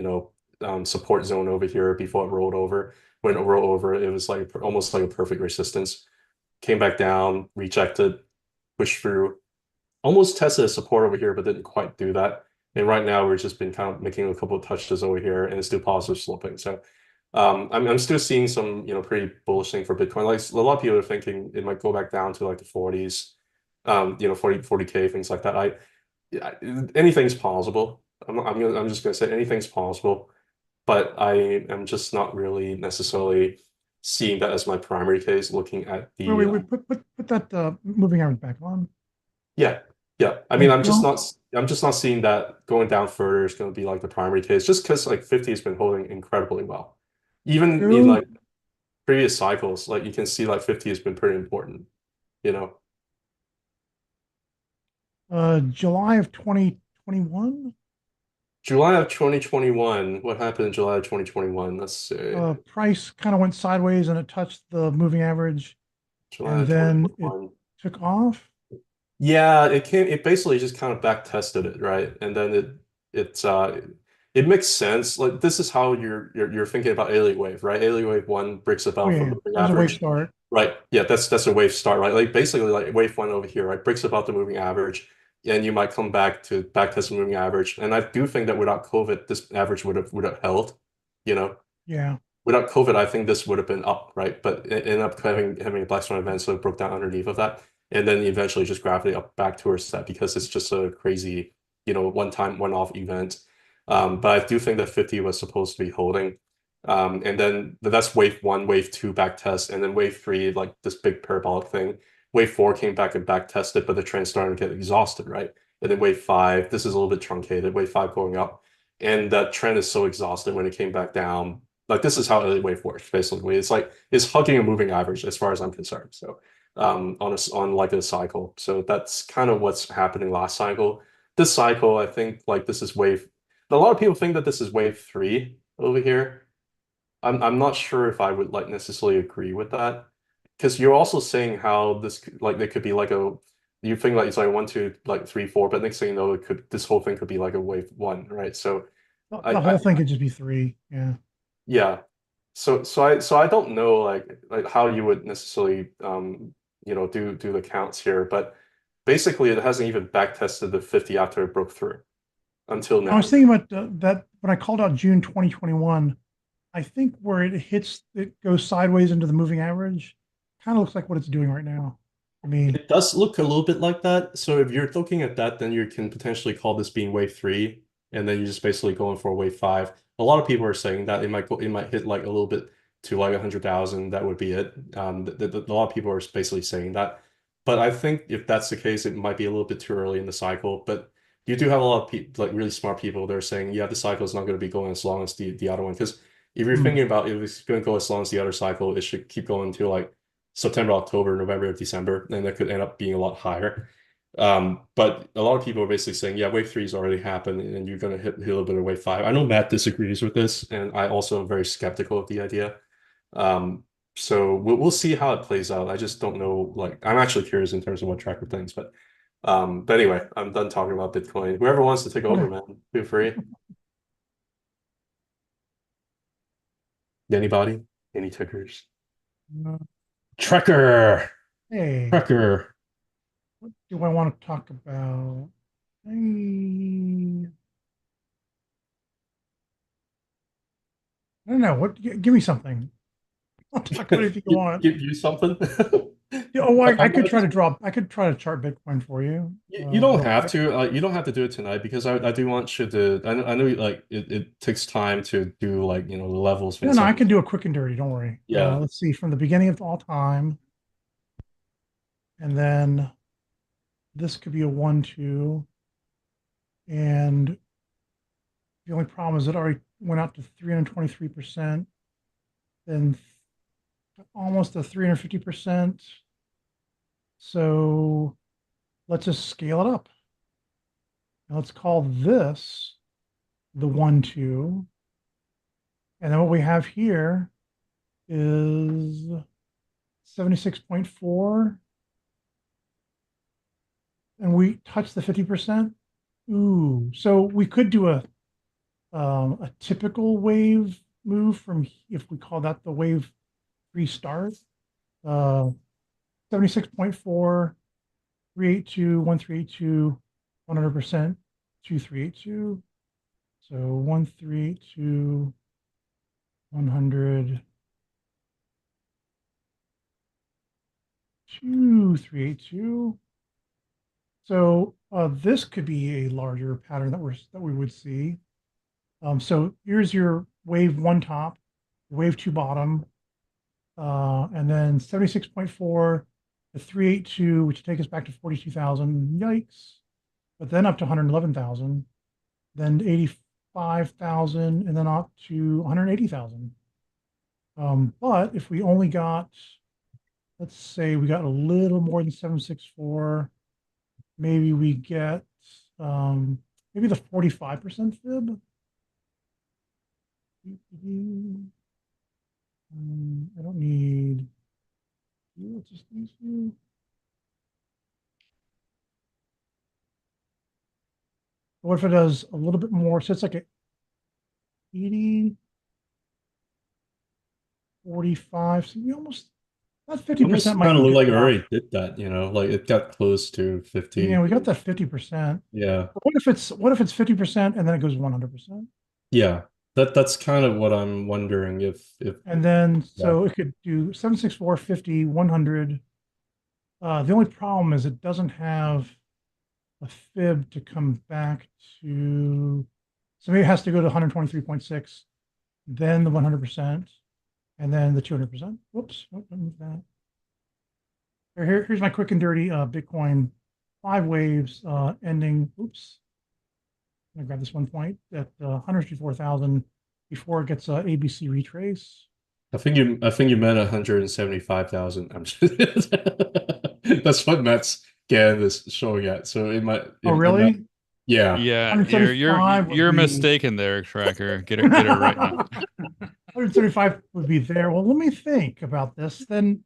support zone over here before it rolled over. When it rolled over, it was like almost like a perfect resistance. Came back down, rejected, pushed through, almost tested a support over here, but didn't quite do that. And right now we're just been kind of making a couple of touches over here and it's still positive sloping. So I'm still seeing some, pretty bullish thing for Bitcoin. Like a lot of people are thinking it might go back down to like the 40s, 40K, things like that. Yeah, anything's possible. I'm just gonna say anything's possible, but I am just not really necessarily seeing that as my primary case. Looking at the Wait, put that moving average back on. yeah, yeah. I mean, Like, don't, I'm just not seeing that going down further is going to be like the primary case, just because like 50 has been holding incredibly well, even in go like previous cycles. Like you can see, like 50 has been pretty important. You know, July of 2021. July of 2021. What happened in July of 2021? Let's see. Price kind of went sideways and it touched the moving average July and of then it 2021. took off. Yeah, it basically just kind of back tested it, right? And then it makes sense. Like this is how you're thinking about alien wave, right? Alien wave one breaks Oh above the yeah, moving there's a wave average. start. Right. Yeah, that's a wave start, right? Like basically like wave one over here, right? Breaks above the moving average. And you might come back to back test the moving average. And I do think that without COVID, this average would have held, you know. Yeah. Without COVID, I think this would have been up, right? But it ended up having a black swan event, so it broke down underneath of that, and then eventually just gravity up back towards that because it's just a crazy, one-time, one-off event. But I do think that 50 was supposed to be holding. And then that's wave one, wave two back test, and then wave three, like this big parabolic thing. Wave four came back and back tested, but the trend started to get exhausted, right? And then wave five, this is a little bit truncated, wave five going up. And that trend is so exhausted when it came back down, like this is how a wave works, basically. It's like it's hugging a moving average as far as I'm concerned. So on like a cycle. So that's kind of what's happening last cycle. This cycle, I think like this is wave. A lot of people think that this is wave three over here. I'm not sure if I would like necessarily agree with that. Because you're also saying how this like there could be like a you think like it's like one, two, like three, four, but next thing you know, this whole thing could be like a wave one, right? So The I whole thing could just be three. Yeah. yeah. So I don't know like how you would necessarily do the counts here, but basically it hasn't even back tested the 50 after it broke through until I was now. thinking about that when I called out June 2021. I think where it goes sideways into the moving average, kind of looks like what it's doing right now. I mean, It does look a little bit like that. So if you're looking at that, then you can potentially call this being wave three, and then you're just basically going for wave five. A lot of people are saying that it might hit like a little bit to like 100,000. That would be it. A lot of people are basically saying that. But I think if that's the case, it might be a little bit too early in the cycle. But you do have a lot of people, like really smart people, they're saying, yeah, the cycle is not going to be going as long as the other one. Because if you're hmm. thinking about if it's going to go as long as the other cycle, it should keep going to like September, October, November, December, and that could end up being a lot higher. But a lot of people are basically saying, yeah, wave 3 has already happened and you're going to hit a little bit of wave 5. I know Matt disagrees with this, and I also am very skeptical of the idea. Um, so we'll see how it plays out. I just don't know. Like, I'm actually curious in terms of what Tracker thinks, but anyway, I'm done talking about Bitcoin. Whoever wants to take over, man, feel free. Anybody? Any tickers? Tracker. Hey, Tracker. what do I want to talk about? I don't know. What? Give me something. I'll talk about anything you want. Give you something. Yeah, oh, I could try to drop. I could try to chart Bitcoin for you. You don't Real have quick. to. You don't have to do it tonight because I do want you to. I know like it takes time to do like the levels No, and no, I stuff. can do a quick and dirty. Don't worry. Yeah. Let's see from the beginning of all time, and then this could be a 1-2, and the only problem is it already went up to 323%, then almost to 350%. So let's just scale it up. Now let's call this the 1-2. And then what we have here is 76.4. And we touch the 50%. Ooh, so we could do a typical wave move from, if we call that the wave restart. 76.4, 382, 1382, 100%, 2382. So 1382, 100, 2382. So this could be a larger pattern that we would see. So here's your wave 1 top, wave 2 bottom, and then 76.4 to 382, which take us back to 42,000. Yikes. But then up to 111,000, then 85,000, and then up to 180,000. But if we only got, let's say we got a little more than 764, maybe we get maybe the 45% fib. I don't need you, just these two. What if it does a little bit more? So it's like a 80, 45. So we almost, that 50% Almost might kind of be look good like it enough. already did that, like it got close to Yeah, 50. we got that 50%. Yeah. But what if it's 50% and then it goes 100%? Yeah. That's kind of what I'm wondering if And then yeah. so it could do 764, 50, 100. The only problem is it doesn't have a fib to come back to, so maybe it has to go to 123.6, then the 100%, and then the 200%. Whoops, oh, I moved that. Here's my quick and dirty Bitcoin 5 waves ending. Oops, I'm gonna grab this 1 point at 154,000 before it gets ABC retrace. I think you meant 175,000. I'm just that's what Matt's scan is showing at. So Oh, it might really? yeah. Yeah, $175 would you're be mistaken there, Tracker. Get it right now. 175 would be there. Well, let me think about this. Then,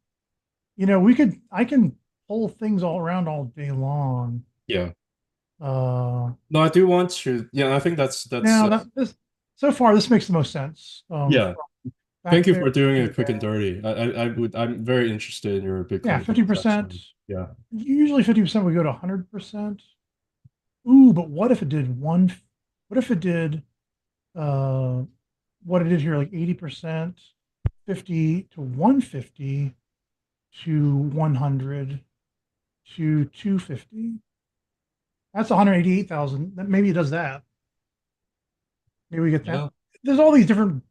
I can pull things all around all day long. Yeah. Uh, No, I do want to. Yeah, I think that's now that this so far this makes the most sense. yeah. From Thank back you there for doing to it quick and there. dirty. I'm very interested in your Yeah, Bitcoin concepts. 50%. Yeah. Usually 50% would go to 100%. Ooh, but what if it did one? What if it did uh what it did here, like 80%, 50 to 150 to 100 to 250? That's 188,000. Maybe it does that. Maybe we get that. Yeah. There's all these different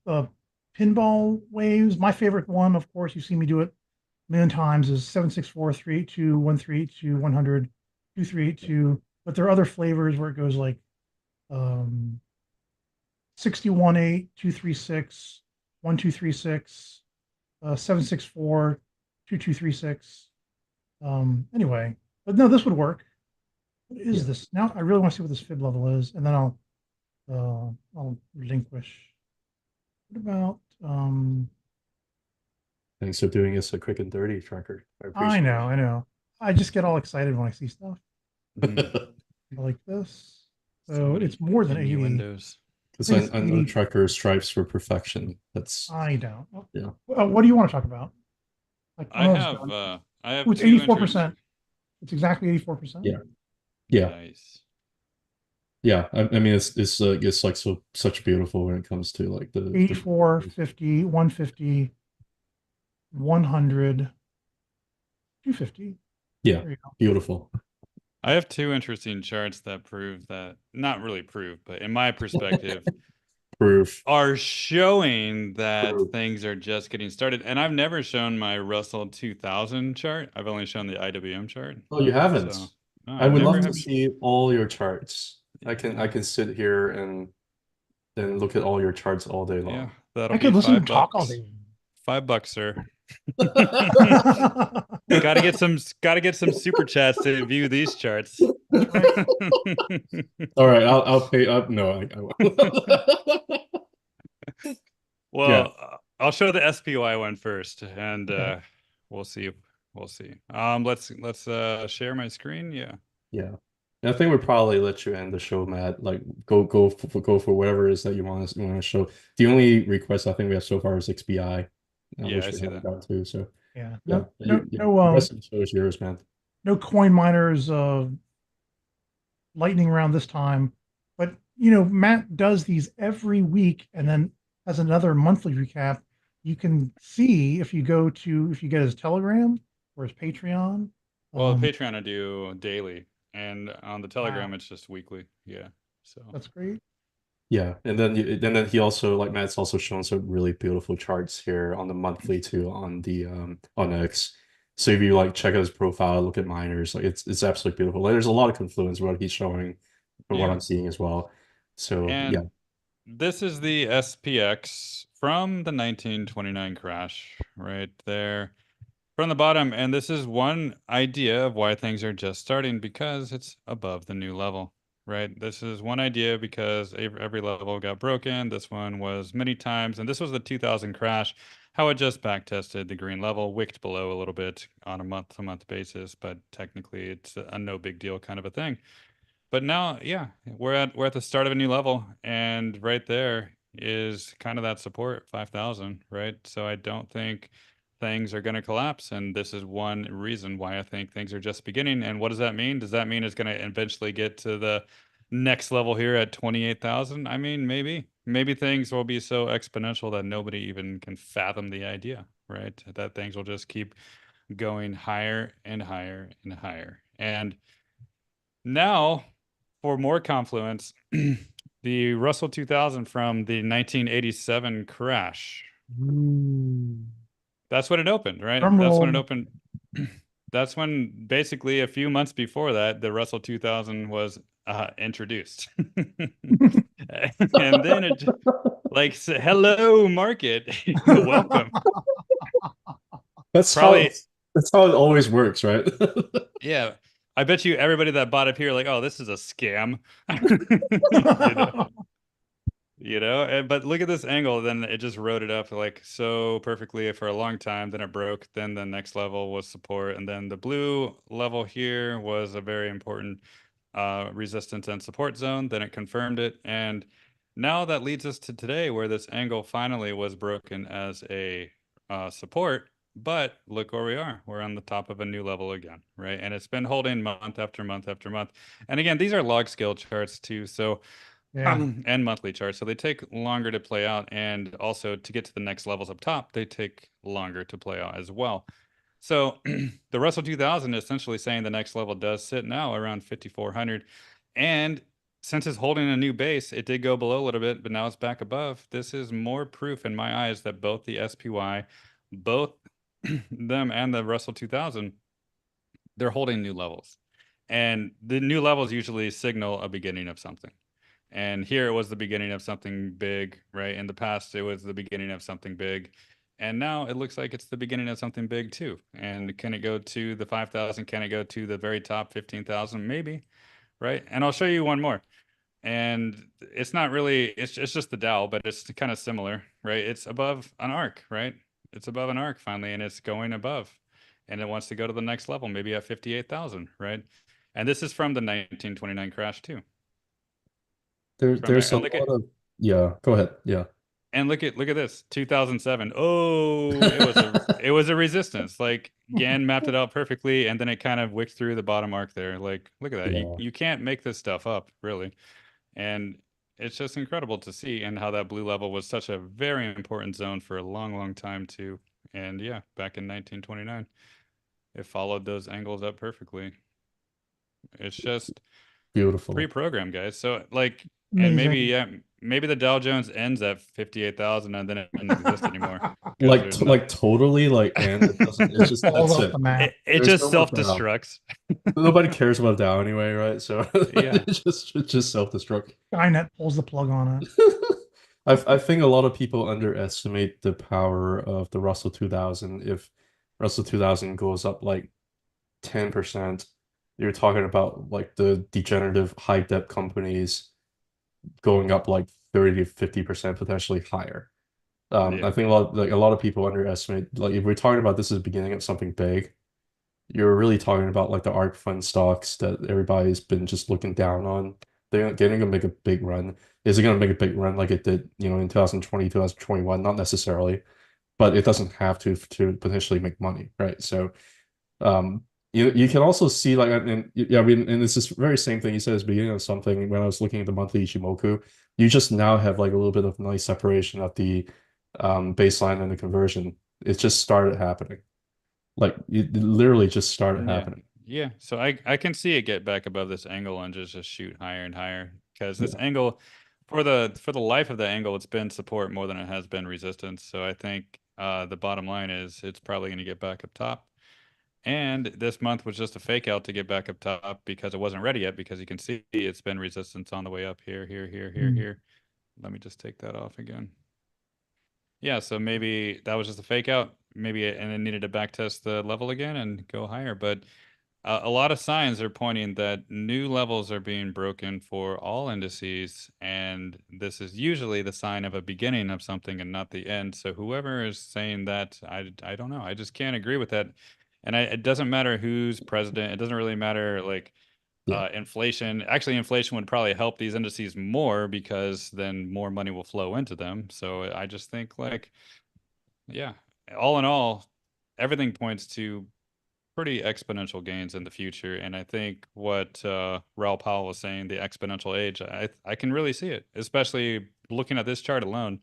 pinball waves. My favorite one, of course, you see me do it a million times, is 764, 382, 1382, 100, 2382. But there are other flavors where it goes like 61.8, 236, 1236, 764, 2236. Anyway, but no, this would work. What is Yeah. this? Now I really want to see what this fib level is, and then I'll relinquish. What about Thanks for doing this a quick and dirty tracker. I I appreciate know, I know. I just get all excited when I see stuff. Mhm. it. I like this. So Somebody it's more than 80. innuendos. Because I think it's I know 80. tracker strives for perfection. That's I don't. yeah. What do you want to talk about? Like, I'm almost done. I Oh, have it's two interesting. 84%. It's exactly 84%. Yeah. Yeah. Nice. Yeah. I mean it's like such beautiful when it comes to like the 84, 50, 150, 100, 250. yeah, There you go. beautiful. I have two interesting charts that prove that, not really prove, but in my perspective, Proof. are showing that Proof. things are just getting started. And I've never shown my Russell 2000 chart. I've only shown the IWM chart. Oh, you haven't. So no, I I would never love to have. see all your charts. I Yeah. can sit here and then look at all your charts all day Yeah, long. that'll I be could listen to him talk all $5. day. $5, sir. Gotta get some super chats to view these charts. That's right. All right, I'll pay up. No, I won't. Yeah, Well, I'll show the SPY one first, and Okay. we'll see. We'll see. Let's share my screen. Yeah. yeah. And I think we'll probably let you end the show, Matt. Like go for whatever it is that you want to show. The only request I think we have so far is XBI, Yeah, I which we see haven't that. gotten to. So Yeah. yeah, No, the rest of the show is yours, man. no coin miners lightning round this time. But Matt does these every week and then has another monthly recap. You can see if you get his Telegram or his Patreon. Well, the Patreon I do daily, and on the Wow, Telegram it's just weekly. Yeah. So that's great. Yeah, and then he also like Matt's also shown some really beautiful charts here on the monthly too on X. So if you like check out his profile, look at miners, like it's absolutely beautiful. Like, there's a lot of confluence what he's showing from what yeah, I'm seeing as well. So yeah, and this is the SPX from the 1929 crash right there. From the bottom, and this is one idea of why things are just starting because it's above the new level, right? This is one idea because every level got broken. This one was many times, and this was the 2000 crash, how it just back tested the green level, wicked below a little bit on a month-to-month basis, but technically it's a no big deal kind of a thing. But now, yeah, we're at the start of a new level, and right there is kind of that support 5,000, right? So I don't think things are going to collapse, and this is one reason why I think things are just beginning. And what does that mean? Does that mean it's going to eventually get to the next level here at 28,000? I mean, maybe things will be so exponential that nobody even can fathom the idea, right? That things will just keep going higher and higher and higher. And now, for more confluence, the Russell 2000 from the 1987 crash. Ooh. That's when it opened, right? Drum That's when it roll. opened. That's when basically a few months before that, the Russell 2000 was introduced. And then it like, hello, market, welcome. that's how Probably, that's how it always works, right? yeah. I bet you everybody that bought up here, like, oh, this is a scam. You know? But look at this angle. Then it just wrote it up like so perfectly for a long time. Then it broke. Then the next level was support. And then the blue level here was a very important resistance and support zone. Then it confirmed it. And now that leads us to today where this angle finally was broken as a support. But look where we are. We're on the top of a new level again, right? And it's been holding month after month after month. And again, these are log scale charts too. So Yeah. and monthly charts. So they take longer to play out. And also to get to the next levels up top, they take longer to play out as well. So the Russell 2000 is essentially saying the next level does sit now around 5,400. And since it's holding a new base, it did go below a little bit, but now it's back above. This is more proof in my eyes that both the SPY, both them and the Russell 2000, they're holding new levels. And the new levels usually signal a beginning of something. And here it was the beginning of something big, right? In the past, it was the beginning of something big. And now it looks like it's the beginning of something big too. And can it go to the 5,000? Can it go to the very top 15,000? Maybe. right? And I'll show you one more. And it's not really, it's just the Dow, but it's kind of similar, right? It's above an arc, right? It's above an arc finally, and it's going above, and it wants to go to the next level, maybe at 58,000, right? And this is from the 1929 crash too. From there, There's a and look at lot of, yeah, go ahead. Yeah. look at this 2007. Oh, it was a resistance. Like Gann mapped it out perfectly, and then it kind of wicked through the bottom arc there. Like, look at that. Yeah. You can't make this stuff up, really. And it's just incredible to see, and how that blue level was such a very important zone for a long, long time too. And yeah, back in 1929, it followed those angles up perfectly. It's just Beautiful. pre-programmed, guys. So like, and Amazing. maybe the Dow Jones ends at 58,000 and then it doesn't exist anymore. 'Cause Like there's like totally like, and it doesn't, it's just Falls that's off it. the map. it There's just no more Dow. self-destructs. Nobody cares about Dow anyway, right? So Yeah. it's just self-destruct. Skynet pulls the plug on it. I think a lot of people underestimate the power of the Russell 2000. If Russell 2000 goes up like 10%, you're talking about like the degenerative high debt companies going up like 30 to 50% potentially higher. Yeah. I think a lot of people underestimate, like if we're talking about this as the beginning of something big, you're really talking about like the ARK fund stocks that everybody's been just looking down on. They're gonna make a big run. Is it gonna make a big run like it did, you know, in 2020, 2021? Not necessarily, but it doesn't have to potentially make money, right? So you can also see like, and yeah, I mean, and it's this very same thing you said at the beginning of something when I was looking at the monthly Ichimoku, you just now have like a little bit of nice separation of the baseline and the conversion. It just started happening. Like it literally just started happening. Yeah. So I can see it get back above this angle and just shoot higher and higher, because this angle, for the life of the angle, it's been support more than it has been resistance. So I think the bottom line is it's probably going to get back up top. And this month was just a fake out to get back up top because it wasn't ready yet, because you can see it's been resistance on the way up here, here. Let me just take that off again. Yeah, so maybe that was just a fake out, maybe, and it needed to back test the level again and go higher. But a lot of signs are pointing that new levels are being broken for all indices, and this is usually the sign of a beginning of something and not the end. So whoever is saying that, I don't know. I just can't agree with that. And it doesn't matter who's president. It doesn't really matter, like, inflation. Actually, inflation would probably help these indices more, because then more money will flow into them. So I just think, like, yeah, all in all, everything points to pretty exponential gains in the future. And I think what Raoul Powell was saying, the exponential age, I can really see it, especially looking at this chart alone.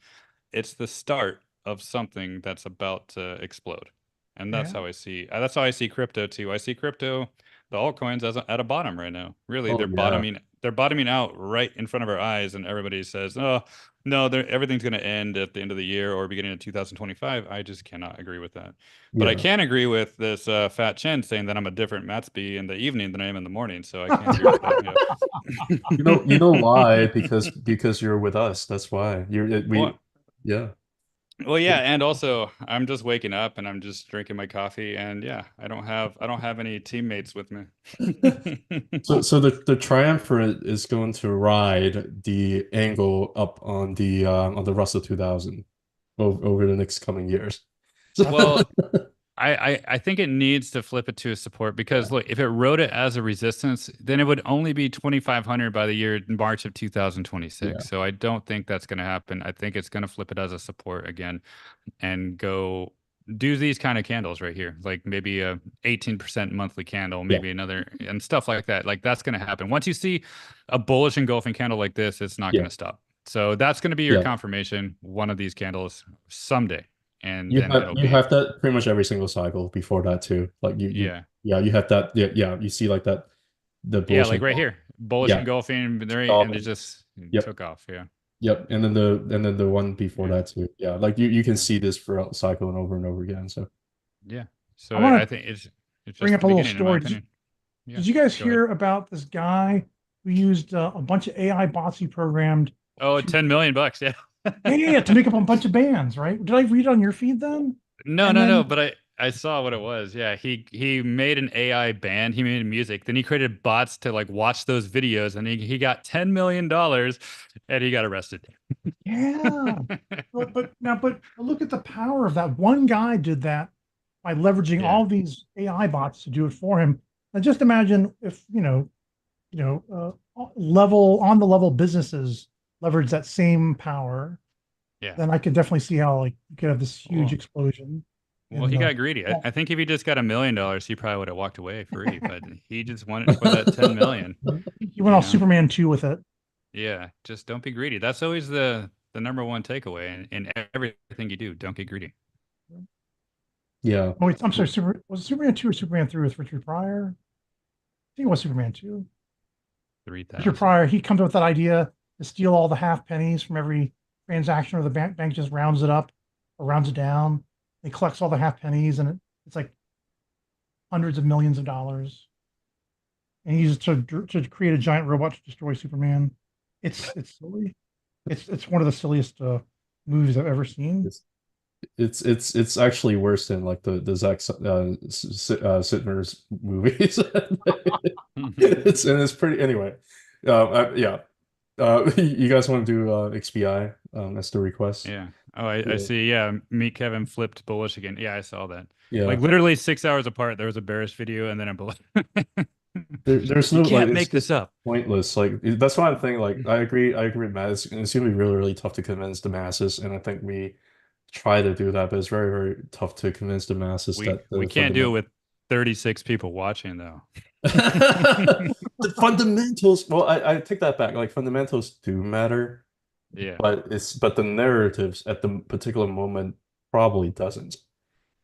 It's the start of something that's about to explode. And that's how I see, that's how I see crypto too. I see crypto, the altcoins, as at a bottom right now. Really, Oh, yeah. they're bottoming out right in front of our eyes, and everybody says, "Oh, no, everything's going to end at the end of the year or beginning of 2025." I just cannot agree with that. But I Yeah. can agree with this Fat Chen saying that I'm a different Mattsby in the evening than I am in the morning. So I can't agree with that. Yeah. You know why? Because you're with us. That's why. Well, Yeah. Well, yeah, and also I'm just waking up and I'm just drinking my coffee, and yeah, I don't have any teammates with me. So the triumvirate is going to ride the angle up on the Russell 2000 over the next coming years. Well, I think it needs to flip it to a support, because look, if it rode it as a resistance, then it would only be 2,500 by the year March of 2026. Yeah. So I don't think that's going to happen. I think it's going to flip it as a support again and go do these kind of candles right here, like maybe a 18% monthly candle, maybe another, and stuff like that. Like that's going to happen. Once you see a bullish engulfing candle like this, it's not going to stop. So that's going to be your confirmation, one of these candles someday. And then you have that pretty much every single cycle before that too. Like you have that. Yeah. You see like that, the bullish like right here, bullish engulfing, and it just took off. Yeah. Yep. And then the one before that too. Yeah. Like you can see this throughout the cycle and over again. So yeah. So I think it's just bring up a little beginning, story. Yeah, did you guys hear about this guy who used a bunch of AI bots he programmed? Oh, $10 million. Yeah. Yeah, to make up a bunch of bands, right? Did I read on your feed then? No. But I saw what it was. Yeah, he made an AI band. He made music. Then he created bots to like watch those videos, and he got $10 million, and he got arrested. Yeah. But look at the power of that. One guy did that by leveraging Yeah. all these AI bots to do it for him. And just imagine if, level on the level businesses leverage that same power, Yeah. then I could definitely see how like you could have this huge Well, explosion. Well, in he the got greedy. I think if he just got $1 million, he probably would have walked away free. But he just wanted for that 10 million. you went all Superman 2 with it. Yeah, just don't be greedy. That's always the number one takeaway in everything you do. Don't get greedy. Yeah. Oh, wait, I'm sorry, was it Superman 2 or Superman 3 with Richard Pryor? I think it was Superman 2. Richard 3,000. Pryor, he comes up with that idea to steal all the half pennies from every transaction, or the bank just rounds it up or rounds it down. He collects all the half pennies, and it's like hundreds of millions of dollars. And he uses to create a giant robot to destroy Superman. It's silly. It's one of the silliest movies I've ever seen. It's actually worse than like the Zack Sitner's movies. It's pretty anyway. Yeah. You guys want to do XBI as the request? Yeah. Oh, I see. Yeah, Meet Kevin flipped bullish again. Yeah, I saw that. Yeah. Like literally 6 hours apart, there was a bearish video and then a bullish. There's no You can't like make this up. pointless. Like that's why I'm thinking. Like I agree with Matt. It's gonna be really really tough to convince the masses, and I think we try to do that, but it's very very tough to convince the masses that We can't do it with 36 people watching though. the fundamentals. Well, I take that back. Like fundamentals do matter. Yeah. But the narratives at the particular moment probably doesn't.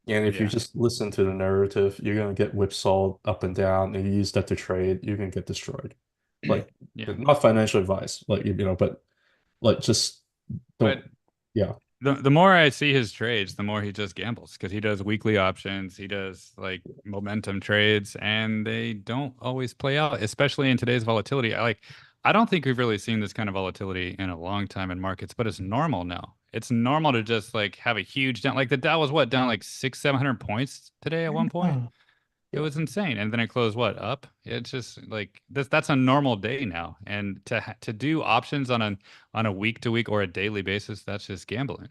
And if you just listen to the narrative, you're gonna get whipsawed up and down, and you use that to trade, you're gonna get destroyed. Like not financial advice, like but like just don't. But Yeah. the more I see his trades, the more he just gambles because he does weekly options, he does like momentum trades, and they don't always play out, especially in today's volatility. I don't think we've really seen this kind of volatility in a long time in markets, but it's normal now. It's normal to just like have a huge down. Like the Dow was what, down like 600-700 points today at one point. It was insane, and then it closed what, up? It's just like that's a normal day now, and to do options on a week to week or a daily basis, that's just gambling.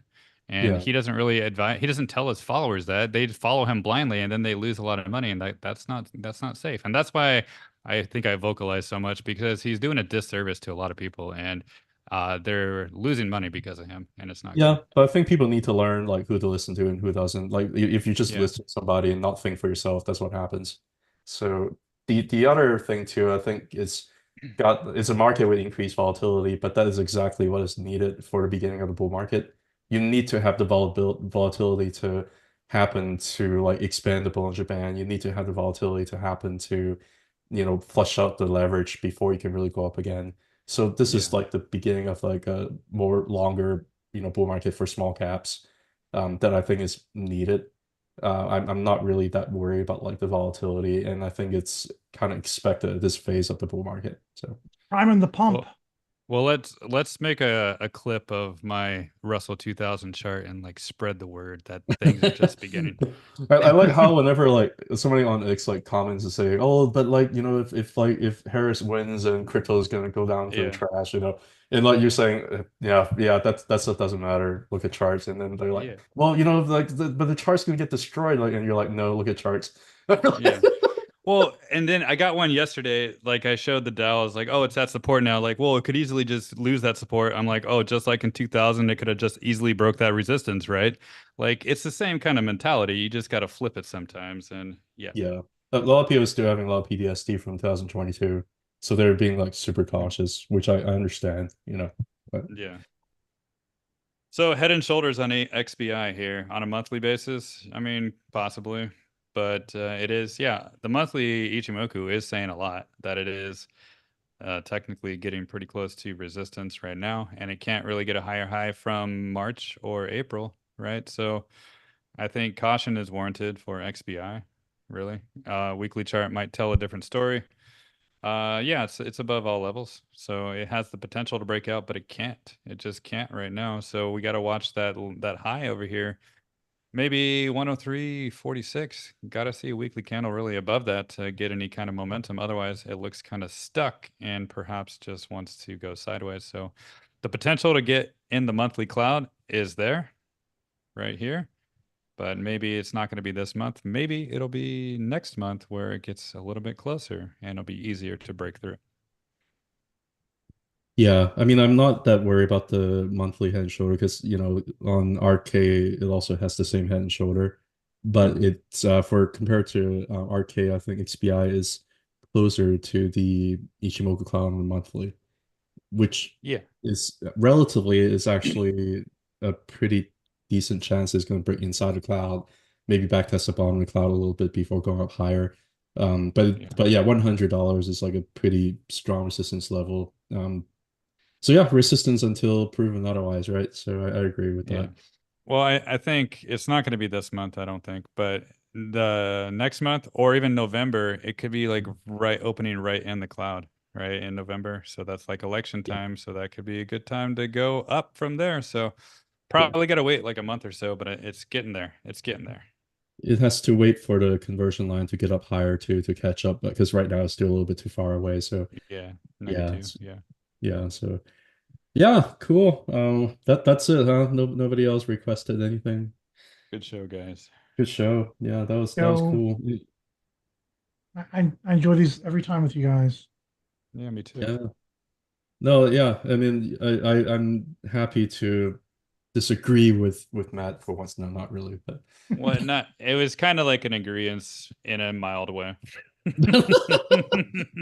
And he doesn't really advise. He doesn't tell his followers that they follow him blindly, and then they lose a lot of money, and that's not safe. And that's why I think I vocalize so much because he's doing a disservice to a lot of people, and they're losing money because of him, and it's not Yeah, good. but I think people need to learn like who to listen to and who doesn't. Like if you just listen to somebody and not think for yourself, that's what happens. So the other thing too, I think it's a market with increased volatility, but that is exactly what is needed for the beginning of the bull market. You need to have the volatility to happen to like expand the Bollinger Band. You need to have the volatility to happen to, flush out the leverage before you can really go up again. So this is like the beginning of like a more longer, bull market for small caps that I think is needed. I'm not really that worried about like the volatility, and I think it's kind of expected at this phase of the bull market. So priming the pump. Well, let's make a clip of my Russell 2000 chart and like spread the word that things are just beginning. I like how whenever like somebody on X like comments and say, "Oh, but like if Harris wins and crypto is gonna go down to the trash," and like you're saying, yeah, that stuff doesn't matter. Look at charts, and then they're like, "Well, like but the chart's gonna get destroyed," like, and you're like, "No, look at charts." Yeah. Well, and then I got one yesterday. Like I showed the Dow, I was like, "Oh, it's at support now." Like, well, it could easily just lose that support. I'm like, "Oh, just like in 2000, it could have just easily broke that resistance, right?" Like it's the same kind of mentality. You just got to flip it sometimes, and yeah. A lot of people are still having a lot of PTSD from 2022, so they're being like super cautious, which I understand, But. Yeah. So head and shoulders on a XBI here on a monthly basis. I mean, possibly. But it is, the monthly Ichimoku is saying a lot that it is technically getting pretty close to resistance right now, and it can't really get a higher high from March or April, right? So I think caution is warranted for XBI, really. Weekly chart might tell a different story. It's above all levels, so it has the potential to break out, but it can't. It just can't right now. So we got to watch that high over here. maybe 103.46. Got to see a weekly candle really above that to get any kind of momentum. Otherwise, it looks kind of stuck and perhaps just wants to go sideways. So the potential to get in the monthly cloud is there right here, but maybe it's not going to be this month. Maybe it'll be next month where it gets a little bit closer and it'll be easier to break through. Yeah, I mean, I'm not that worried about the monthly head and shoulder because, on RK, it also has the same head and shoulder. But it's for compared to RK, I think XPI is closer to the Ichimoku cloud on the monthly, which Yeah. is relatively is actually a pretty decent chance it's going to break inside the cloud, maybe back test the bottom of the cloud a little bit before going up higher. But yeah, $100 is like a pretty strong resistance level. So yeah, resistance until proven otherwise, right? So I agree with Yeah. that. Well, I think it's not going to be this month, I don't think, but the next month or even November, it could be like opening right in the cloud, right in November. So that's like election Yeah. time. So that could be a good time to go up from there. So Yeah. probably got to wait like a month or so, but it's getting there. It's getting there. It has to wait for the conversion line to get up higher too to catch up, because right now it's still a little bit too far away. So Yeah. yeah, Negative. Yeah. yeah. So yeah, cool. That's it, huh? Nobody else requested anything. Good show, guys. Good show. Yeah, that was So cool. I enjoy these every time with you guys. Yeah, me too. Yeah. No, yeah. I mean, I'm happy to disagree with Matt for once. No, not really, but Well, not, it was kind of like an agreement in a mild way.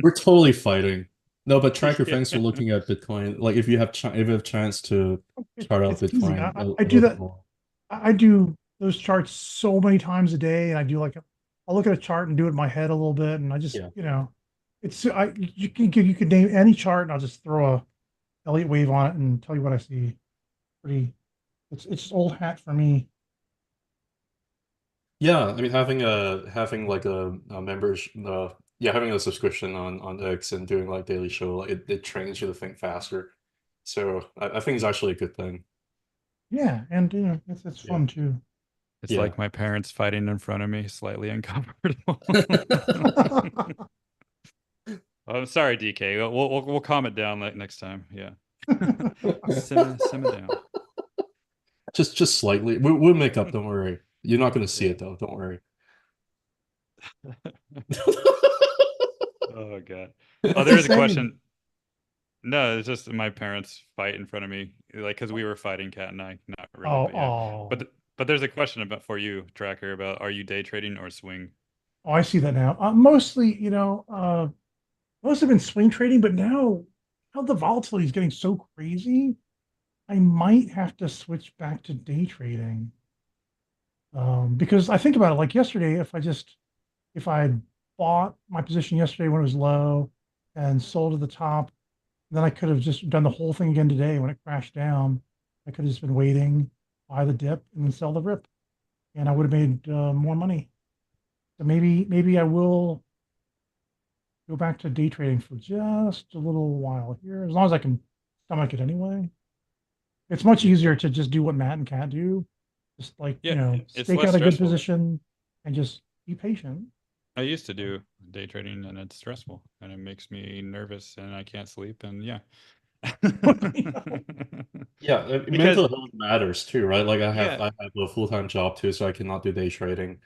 we're totally fighting. No, but Tracker, Yeah. thanks for looking at Bitcoin. Like, if you have chance to chart out It's easy. Bitcoin I a do little bit that. more. I do those charts so many times a day, and I do like I'll look at a chart and do it in my head a little bit, and I just Yeah. it's you can name any chart, and I'll just throw a Elliott wave on it and tell you what I see. Pretty, it's just old hat for me. Yeah, I mean, having like a members yeah, having a subscription on X and doing like daily show, like it trains you to think faster. So I think it's actually a good thing. Yeah, and it's Yeah. fun too. It's Yeah. like my parents fighting in front of me, slightly uncomfortable. I'm sorry, DK. We'll calm it down like next time. Yeah. Simmer down. Just slightly. We'll make up, don't worry. You're not gonna see Yeah. it though, don't worry. Oh God. What's Oh, there he is a saying? question. No, it's just my parents fight in front of me, like because we were fighting Cat and I. Not really, Oh, but yeah. oh, But there's a question about for you, Tracker, about are you day trading or swing? oh! I see that now. Mostly, most have been swing trading, but now the volatility is getting so crazy. I might have to switch back to day trading. Because I think about it like yesterday, if I had bought my position yesterday when it was low and sold at the top, then I could have just done the whole thing again today when it crashed down. I could have just been waiting, buy the dip, and then sell the rip, and I would have made more money. So maybe I will go back to day trading for just a little while here, as long as I can stomach it anyway. It's much easier to just do what Matt and Kat do, just like Yeah, it's stake less out a good stressful. position and just be patient. I used to do day trading and it's stressful and it makes me nervous and I can't sleep and yeah. Yeah, Because mental health matters too, right? Like yeah, I have a full-time job too, so I cannot do day trading.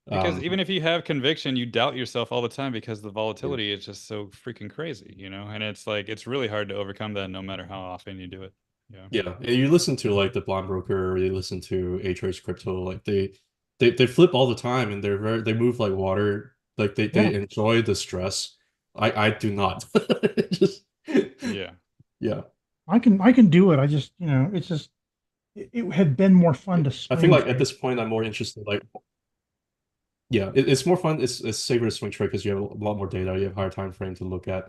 because even if you have conviction, you doubt yourself all the time because the Yeah. volatility is just so freaking crazy, And it's like it's really hard to overcome that no matter how often you do it. Yeah. Yeah, and you listen to like the Blonde Broker, or you listen to A-Trace Crypto, like they flip all the time, and they move like water. Like they Yeah, enjoy the stress. I do not. Just Yeah. yeah. I can do it. I just it's just it had been more fun to I think swing like at trade. this point I'm more interested like yeah, it's more fun. It's safer to swing trade because you have a lot more data. You have higher time frame to look at.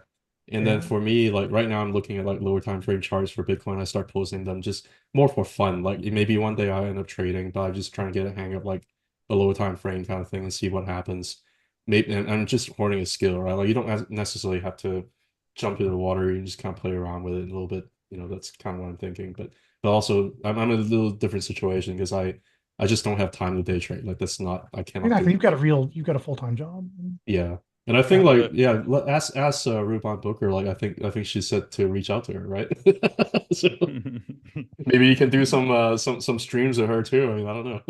And then Yeah, for me, like right now, I'm looking at like lower time frame charts for Bitcoin. I start posting them just more for fun. Like maybe one day I end up trading, but I'm just trying to get a hang of like a lower time frame kind of thing and see what happens. Maybe and I'm just hoarding a skill, right? Like you don't necessarily have to jump into the water. You just kind of play around with it a little bit. That's kind of what I'm thinking. But also I'm in a little different situation because I I just don't have time to day trade. Like that's not, I cannot do Exactly. it. You've got a full-time job. Yeah. And I think Yeah. like, yeah, ask Ruban Booker, like I think she said to reach out to her, right? So maybe you can do some streams of her too. I mean, I don't know.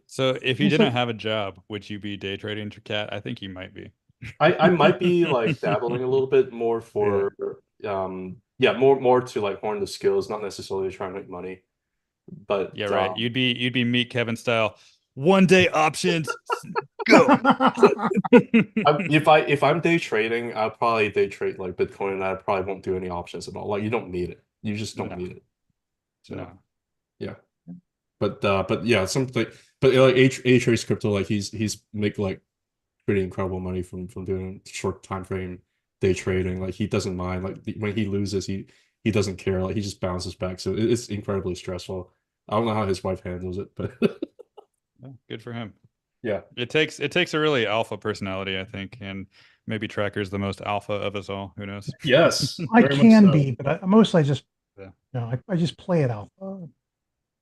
So if you Well, didn't so have a job, would you be day trading your cat? I think you might be. I might be like dabbling a little bit more for yeah, more to like horn the skills, not necessarily trying to make money. But Yeah, right. You'd be meet Kevin style. 1 day options. Go. if I'm day trading, I'll probably day trade like Bitcoin, and I probably won't do any options at all. Like you don't need it. You just don't No, need it. So no. yeah. But yeah, something but like A-Trace crypto, like he's make like pretty incredible money from doing short time frame day trading. Like he doesn't mind. Like when he loses, he doesn't care. Like he just bounces back. So it's incredibly stressful. I don't know how his wife handles it, but Yeah, good for him. yeah. It takes a really alpha personality, I think, and maybe Tracker's the most alpha of us all. Who knows? Yes, I very much can so. be, but mostly I just, Yeah. I just play it out.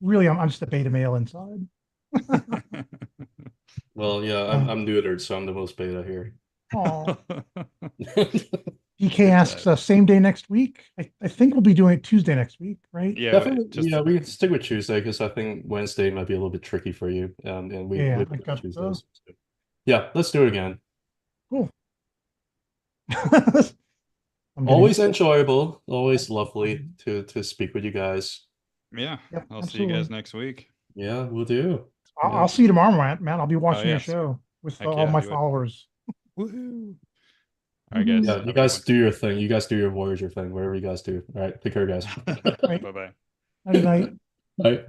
Really, I'm just a beta male inside. Well, yeah, I'm neutered, so I'm the most beta here. Oh, DK Good asks times. same day next week. I think we'll be doing it Tuesday next week, right? Yeah, Definitely, just yeah, we can stick with Tuesday because I think Wednesday might be a little bit tricky for you. And we Yeah, we I got Tuesdays. So. Yeah, let's do it again. cool. I'm Always getting, enjoyable, always lovely to speak with you guys. yeah. yep, I'll see you absolutely. guys next week. Yeah, we'll do. Yeah. I'll see you tomorrow, Matt. I'll be Oh watching your yes. show with Heck all yeah, my do it. followers. Woohoo. All right, guys. Yeah, Have you a good guys one. do your thing. You guys do your Voyager thing, whatever you guys do. All right, take care, guys. Right. Bye bye. Night night. Bye.